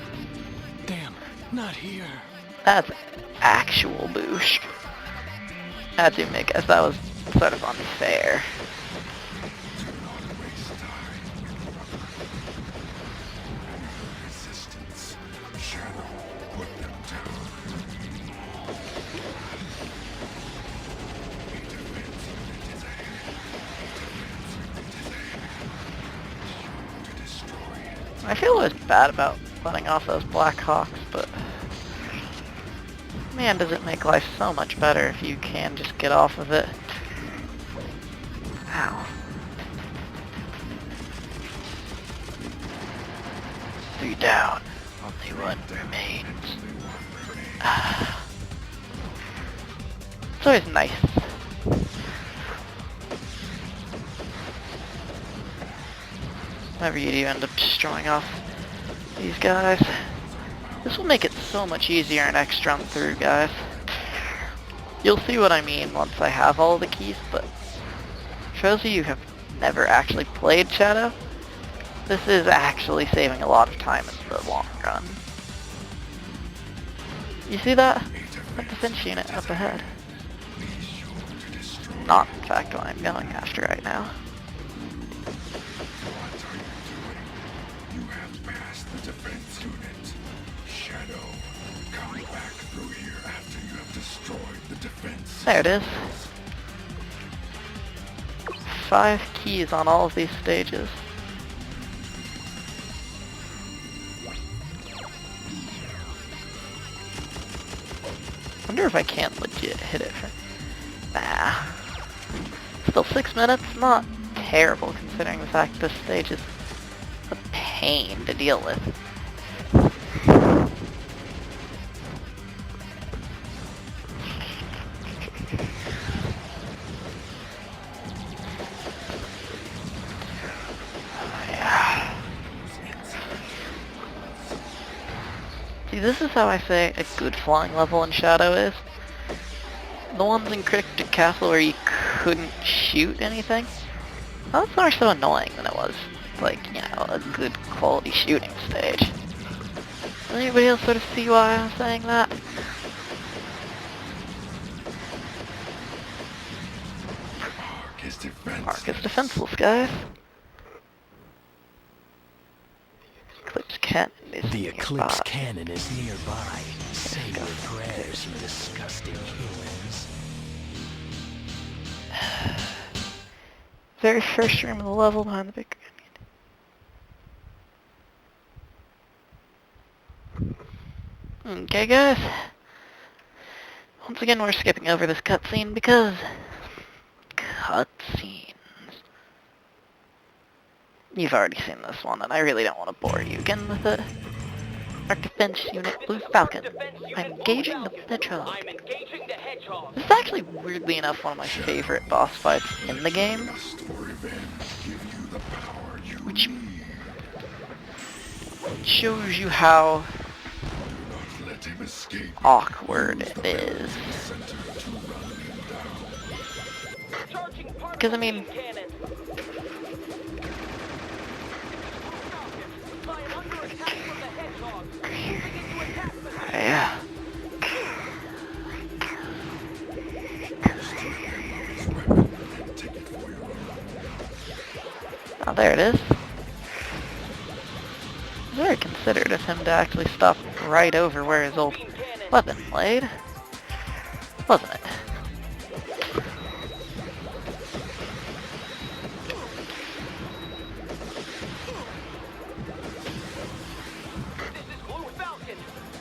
Damn, not here. That's actual boosh. I do make guess that was sort of unfair. Resistance. Shadow, put them down. I feel always bad about letting off those Black Hawks, but man, does it make life so much better if you can just get off of it. Ow. 3 down. Only 1 remains. It's always nice. Whenever you do end up destroying off these guys. This will make it so much easier in next run through, guys. You'll see what I mean once I have all the keys, but for those of you who have never actually played Shadow, this is actually saving a lot of time in the long run. You see that? That defense unit up ahead. Not, in fact, what I'm going after right now. You have passed the defense unit. Shadow, come back through here after you have destroyed the defense. There it is. 5 keys on all of these stages. Wonder if I can't legit hit it for... Nah. Still 6 minutes? Not terrible considering the fact this stage is a pain to deal with. See, this is how I say a good flying level in Shadow is. The ones in Cryptic Castle where you couldn't shoot anything, that's more so annoying than it was, like, you know, a good quality shooting stage. Does anybody else sort of see why I'm saying that? Ark is defenseless, guys. Eclipse Cannon is The nearby. Eclipse Cannon is nearby. Say your prayers, you disgusting humans. Very first room of the level behind the big pyramid. Okay, guys. Once again, we're skipping over this cutscene because cutscenes. You've already seen this one, and I really don't want to bore you again with it. Our defense unit, Blue Falcon. I'm engaging the Hedgehog. I'm engaging the Hedgehog. This is actually, weirdly enough, one of my favorite boss fights in the game. Which shows you how awkward it is. Because, I mean, yeah. Oh, there it is. Very considerate of him to actually stop right over where his old weapon laid, wasn't it?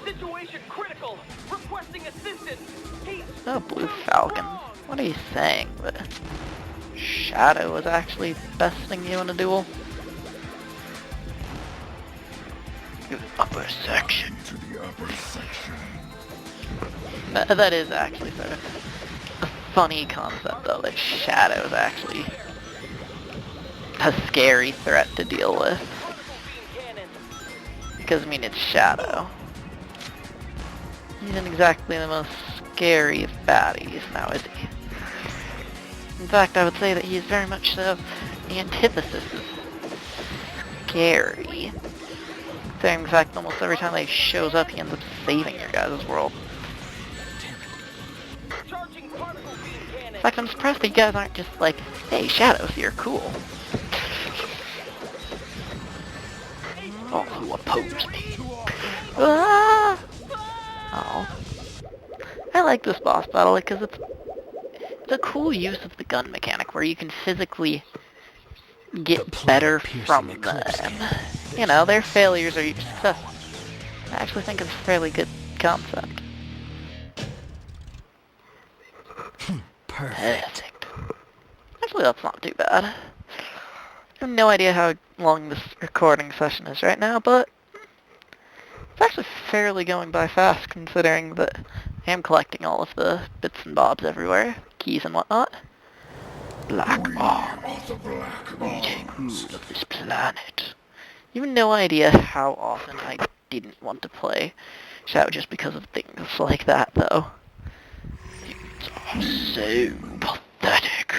Situation critical. Requesting assistance. Oh, Blue Falcon. What are you saying? That Shadow was actually besting you in a duel? The upper section. To the upper section. That is actually sort of a funny concept, though, that Shadow is actually a scary threat to deal with. Because, I mean, it's Shadow. He isn't exactly the most scary of baddies, now is he? In fact, I would say that he is very much so the antithesis of scary. In fact, almost every time he shows up, he ends up saving your guys' world. Charging particle beam cannon. In fact, I'm surprised that you guys aren't just like, hey, Shadows, you're cool. All who oppose me. Ah! Oh. I like this boss battle because it's a cool use of the gun mechanic where you can physically get better from them. You know, their failures are your success. I actually think it's a fairly good concept. Perfect. Actually, that's not too bad. I have no idea how long this recording session is right now, but it's actually fairly going by fast considering that I am collecting all of the bits and bobs everywhere, keys and whatnot. Black Arms. We take rule of this planet. You have no idea how often I didn't want to play Shadow just because of things like that, though. It's so pathetic.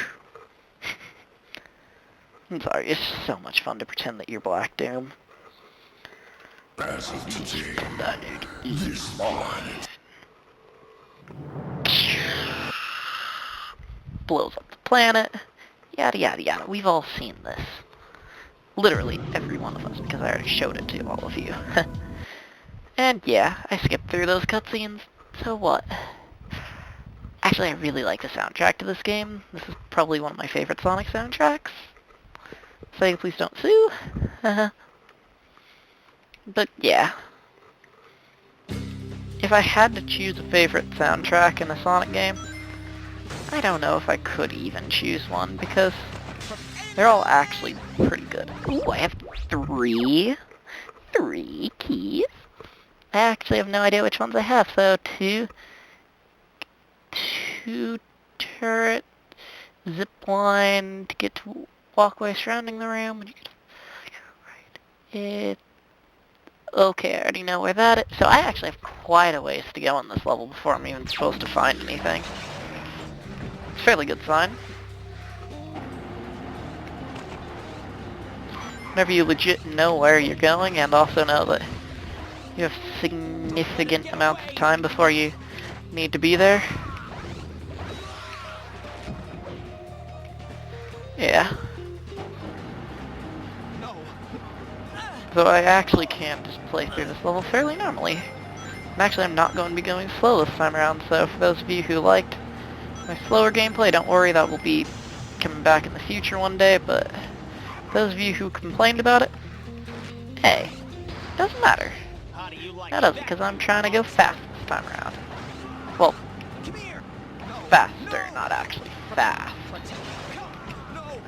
I'm sorry, it's so much fun to pretend that you're Black Doom. As of today, Planet is this mine. planet Blows up the planet. Yada yada yada. We've all seen this. Literally every one of us, because I already showed it to all of you. And yeah, I skipped through those cutscenes, so what? Actually, I really like the soundtrack to this game. This is probably one of my favorite Sonic soundtracks. Say please don't sue. But yeah. If I had to choose a favorite soundtrack in a Sonic game, I don't know if I could even choose one, because they're all actually pretty good. Ooh, I have three keys. I actually have no idea which ones I have, so two turret, zip line to get to walkway surrounding the room. Right. Okay, I already know where that is. So I actually have quite a ways to go on this level before I'm even supposed to find anything. It's a fairly good sign. Whenever you legit know where you're going and also know that you have significant amounts of time before you need to be there. Yeah. So I actually can just play through this level fairly normally. And actually I'm not going to be going slow this time around, so for those of you who liked my slower gameplay, don't worry, that will be coming back in the future one day, but those of you who complained about it, hey, doesn't matter. That doesn't, because I'm trying to go fast this time around. Well, faster, not actually fast.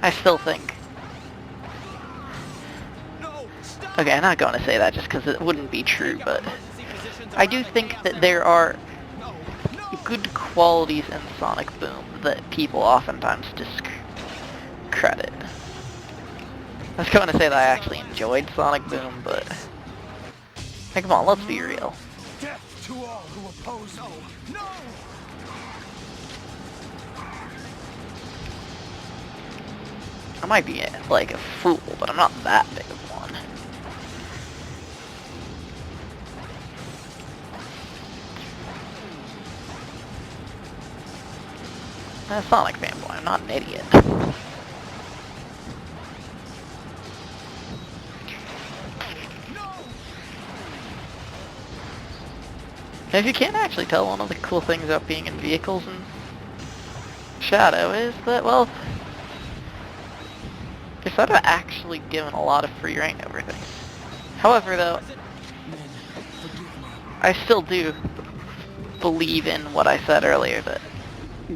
I still think... Okay, I'm not going to say that just because it wouldn't be true, but I do think that there are good qualities in Sonic Boom that people oftentimes discredit. I was going to say that I actually enjoyed Sonic Boom, but... Hey, come on, let's be real. Death to all who oppose me. No! I might be, like, a fool, but I'm not that big of one. I'm a Sonic fanboy, I'm not an idiot. If you can't actually tell, one of the cool things about being in vehicles in Shadow is that, well, you're sort of actually given a lot of free reign over things. However, though, I still do believe in what I said earlier, that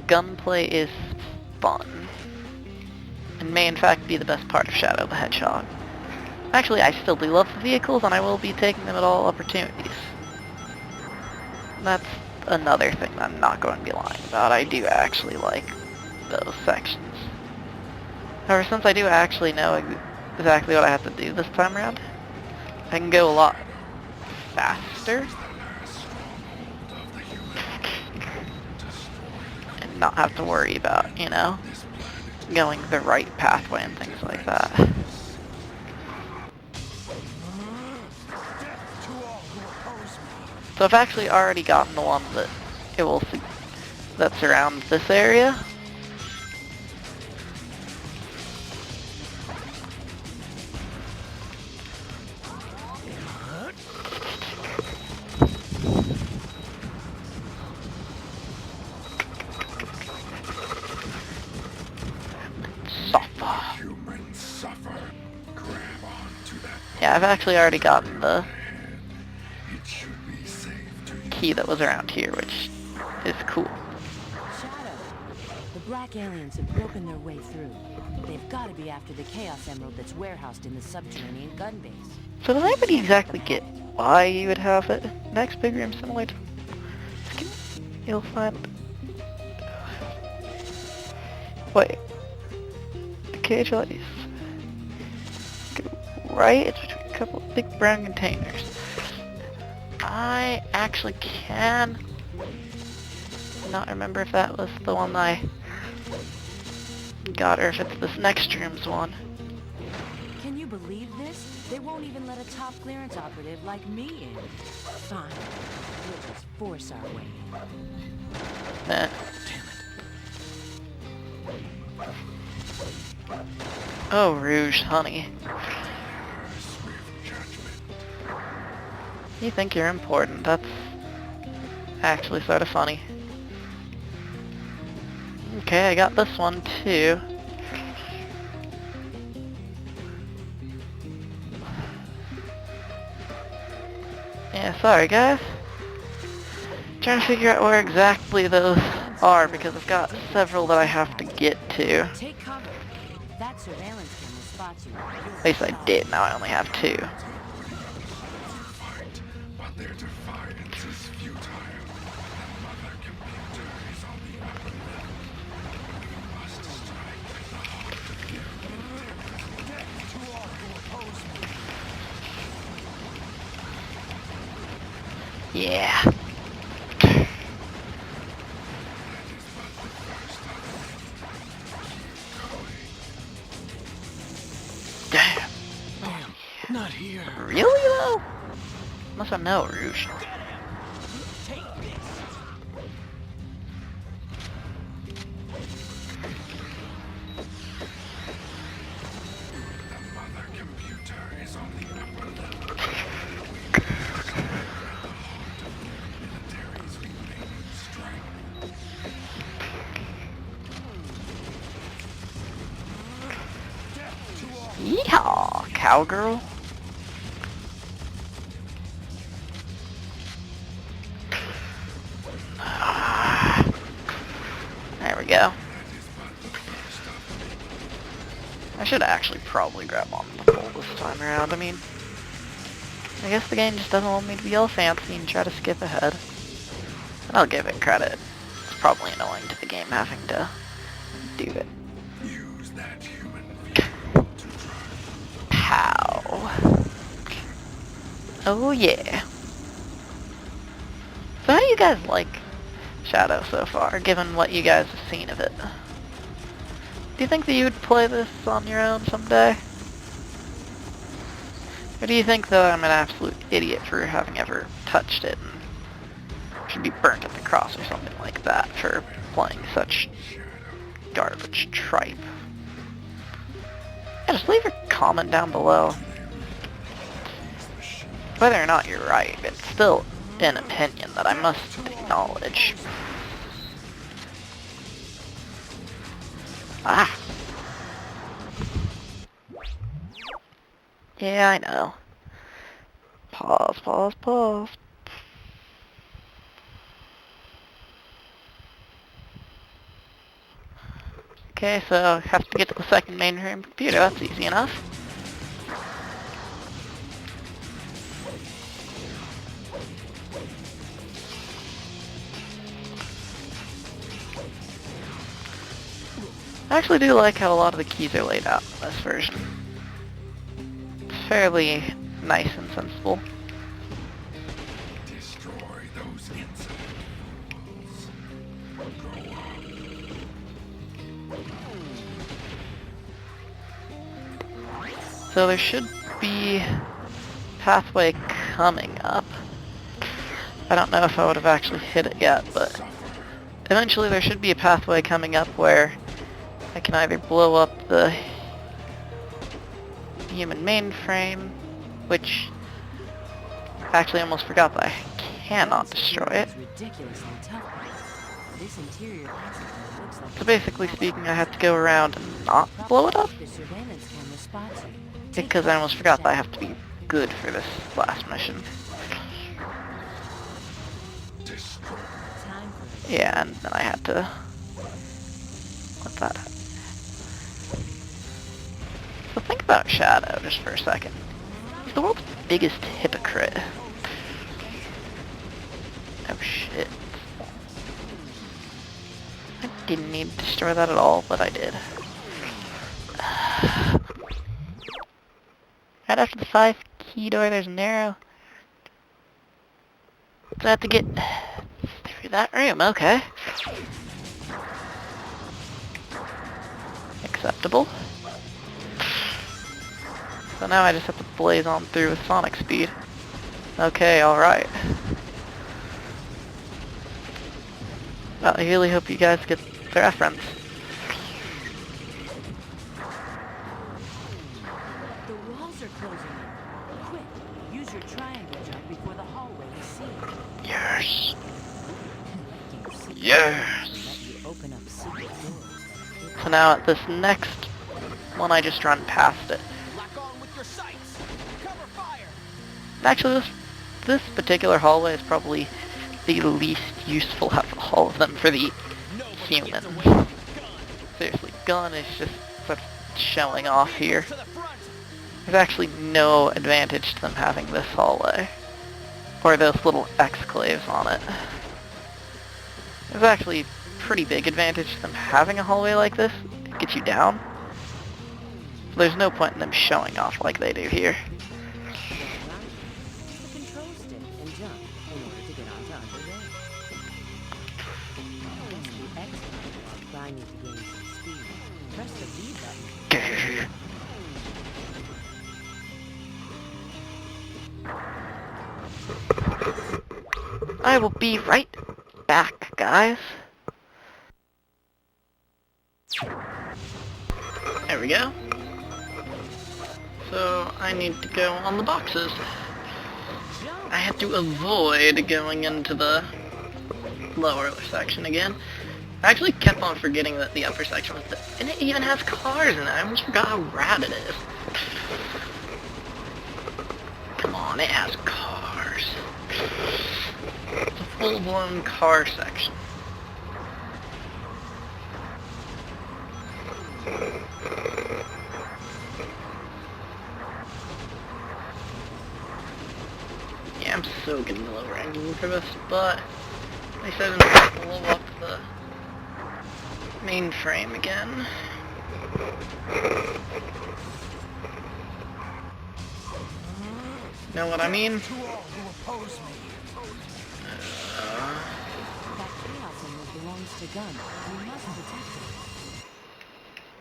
gunplay is fun, and may in fact be the best part of Shadow the Hedgehog. Actually, I still do love the vehicles, and I will be taking them at all opportunities. That's another thing that I'm not going to be lying about. I do actually like those sections. However, since I do actually know exactly what I have to do this time around, I can go a lot faster and not have to worry about, you know, going the right pathway and things like that. So I've actually already gotten the one that it will that's around this area. Humans suffer. Grab onto that. Yeah, I've actually already gotten the It should be safe to key that was around here, which is cool. Shadow. The black aliens have broken their way through. They've got to be after the Chaos Emerald that's warehoused in the subterranean gun base. So does anybody exactly get why you would have it? Next big room similar to... You'll find... Wait. The cage lights. Right? It's between a couple of big brown containers. I actually can not remember if that was the one I got or if it's this next room's one. Can you believe this? They won't even let a top clearance operative like me in. Fine. We'll just force our way in. Nah. Oh, Rouge, honey. You think you're important. That's actually sort of funny. Okay, I got this one too. Yeah, sorry guys. Trying to figure out where exactly those are because I've got several that I have to get to. Take cover. That surveillance camera spots you. At least I did, now I only have two. But their defiance is futile. The mother computer is on the upper level. We must strike at the heart of the death to all who oppose me. Yeah. Damn. Not here. Really though? Unless I know Rouge. The mother computer is on the upper level. Military's remaining strength. Yeehaw, cowgirl. There we go. I should actually probably grab on the pole this time around. I mean, I guess the game just doesn't want me to be all fancy and try to skip ahead. And I'll give it credit. It's probably annoying to the game having to do it. Use that human Pow. Oh yeah. So how do you guys like Shadow so far, given what you guys have seen of it? Do you think that you would play this on your own someday? Or do you think that I'm an absolute idiot for having ever touched it and should be burnt at the cross or something like that for playing such garbage tripe? Yeah, just leave your comment down below. Whether or not you're right, it's still an opinion that I must acknowledge. Ah. Yeah, I know. Pause, pause, pause. Okay, so I have to get to the second main room computer. That's easy enough. I actually do like how a lot of the keys are laid out in this version. It's fairly nice and sensible. Destroy those insolent fools. Go on. So there should be pathway coming up. I don't know if I would have actually hit it yet, but eventually there should be a pathway coming up where I can either blow up the human mainframe, which actually I almost forgot that I cannot destroy it. So basically speaking, I have to go around and not blow it up, because I almost forgot that I have to be good for this last mission. Yeah, and then I had to let that happen. So think about Shadow just for a second. He's the world's biggest hypocrite. Oh shit. I didn't need to destroy that at all, but I did. Right after the 5 key door, there's an arrow. So I have to get through that room, okay. Acceptable. So now I just have to blaze on through with sonic speed. Okay, alright. Well, I really hope you guys get the reference. The walls are closing in. Quick, use your triangle jump before the hallway is sealed. Yes. Yes. So now at this next one, I just run past it. Actually, this particular hallway is probably the least useful out of all of them for the humans. Seriously, gun is just sort of showing off here. There's actually no advantage to them having this hallway, or those little exclaves on it. There's actually a pretty big advantage to them having a hallway like this. It gets you down. So there's no point in them showing off like they do here. I will be right back, guys. There we go. So I need to go on the boxes. I had to avoid going into the lower section again. I actually kept on forgetting that the upper section was and it even has cars in it. I almost forgot how rad it is. Come on, it has cars. It's a full-blown car section. Yeah, I'm so getting the lower angle for this, but they said I'm going to blow up the mainframe again. Know what I mean?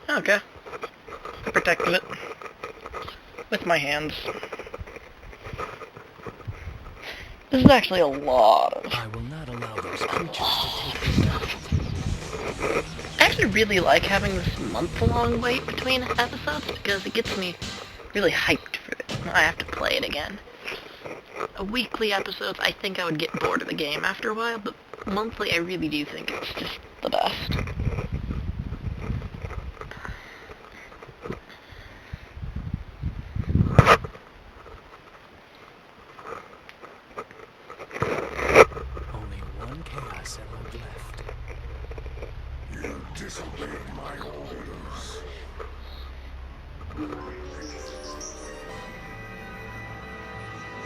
Okay. I protected it. With my hands. This is actually a lot of... I will not allow those creatures to take this down. I actually really like having this month-long wait between episodes because it gets me really hyped for it. I have to play it again. Weekly episodes, I think I would get bored of the game after a while, but monthly I really do think it's just the best. Only one chaos emerald left. You disobeyed my orders.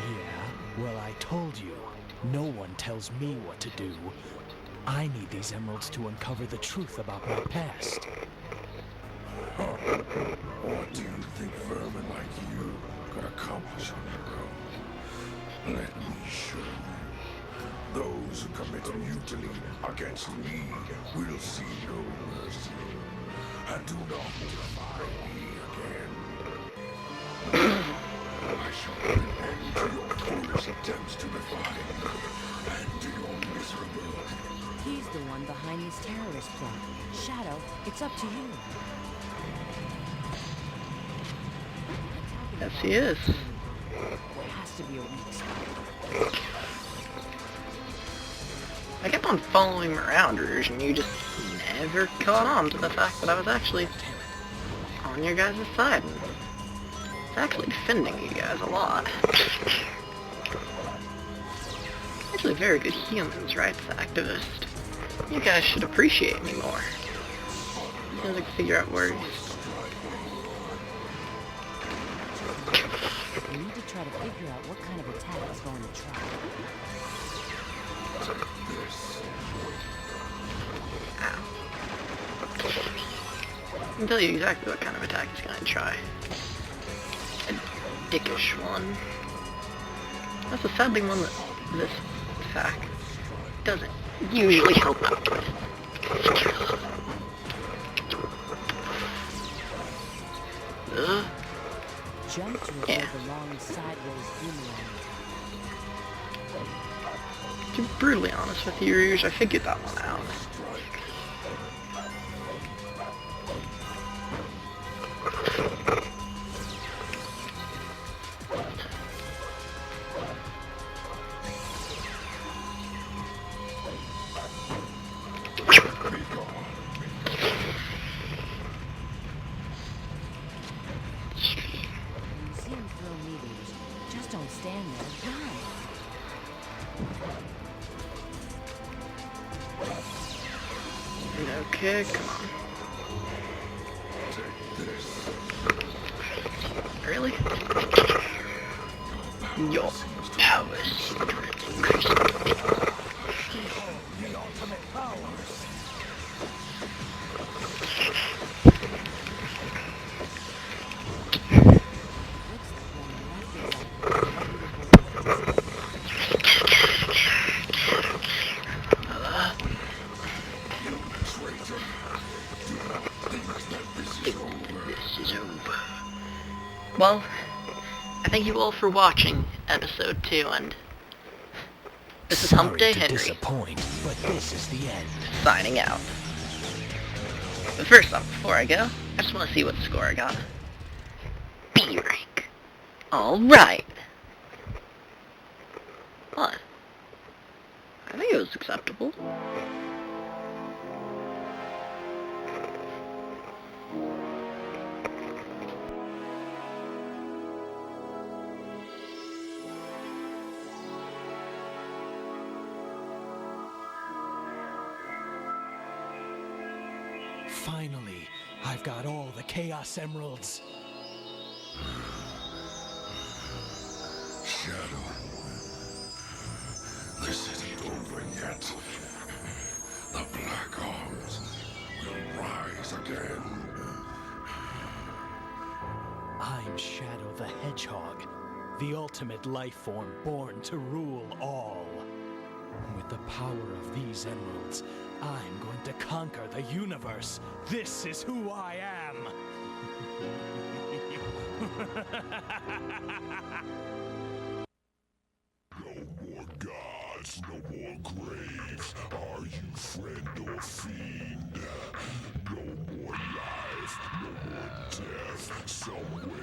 Yeah, well, I told you. No one tells me what to do. I need these emeralds to uncover the truth about my past. What do you think vermin like you could accomplish on your own? Let me show you. Those who commit mutiny against me will see no mercy. And do not defy me again. I shall put an end to your foolish attempts to defy me, and to your miserable... He's the one behind this terrorist plot. Shadow, it's up to you. Yes, he is. There has to be a weak spot. I kept on following him around, Rouge, and you just never caught on to the fact that I was actually on your guys' side. And it's actually defending you guys a lot. Actually, very good human rights activist. You guys should appreciate me more. As soon as I can figure out where he's... We need to try to figure out what kind of attack he's going to try. I can tell you exactly what kind of attack he's going to try. A dickish one. That's a sadly one that this attack doesn't usually help out with. Jump to avoid the long sideways boomerang attack. To be brutally honest with you, Rouge, I figured that one out. See him throw meteors. Just don't stand there. Run. Okay, come on. Really? Your powers increasing. The ultimate powers. Well, I thank you all for watching episode 2, and this is Hump Day Henry, Disappoint, but this is the end. signing out. But first off, before I go, I just want to see what score I got. B rank. Alright. What? I think it was acceptable. Finally, I've got all the Chaos Emeralds. Shadow. This isn't over yet. The Black Arms will rise again. I'm Shadow the Hedgehog, the ultimate life form born to rule all. With the power of these emeralds, I'm going to conquer the universe. This is who I am. No more gods, no more graves. Are you friend or fiend? No more life, no more death. Somewhere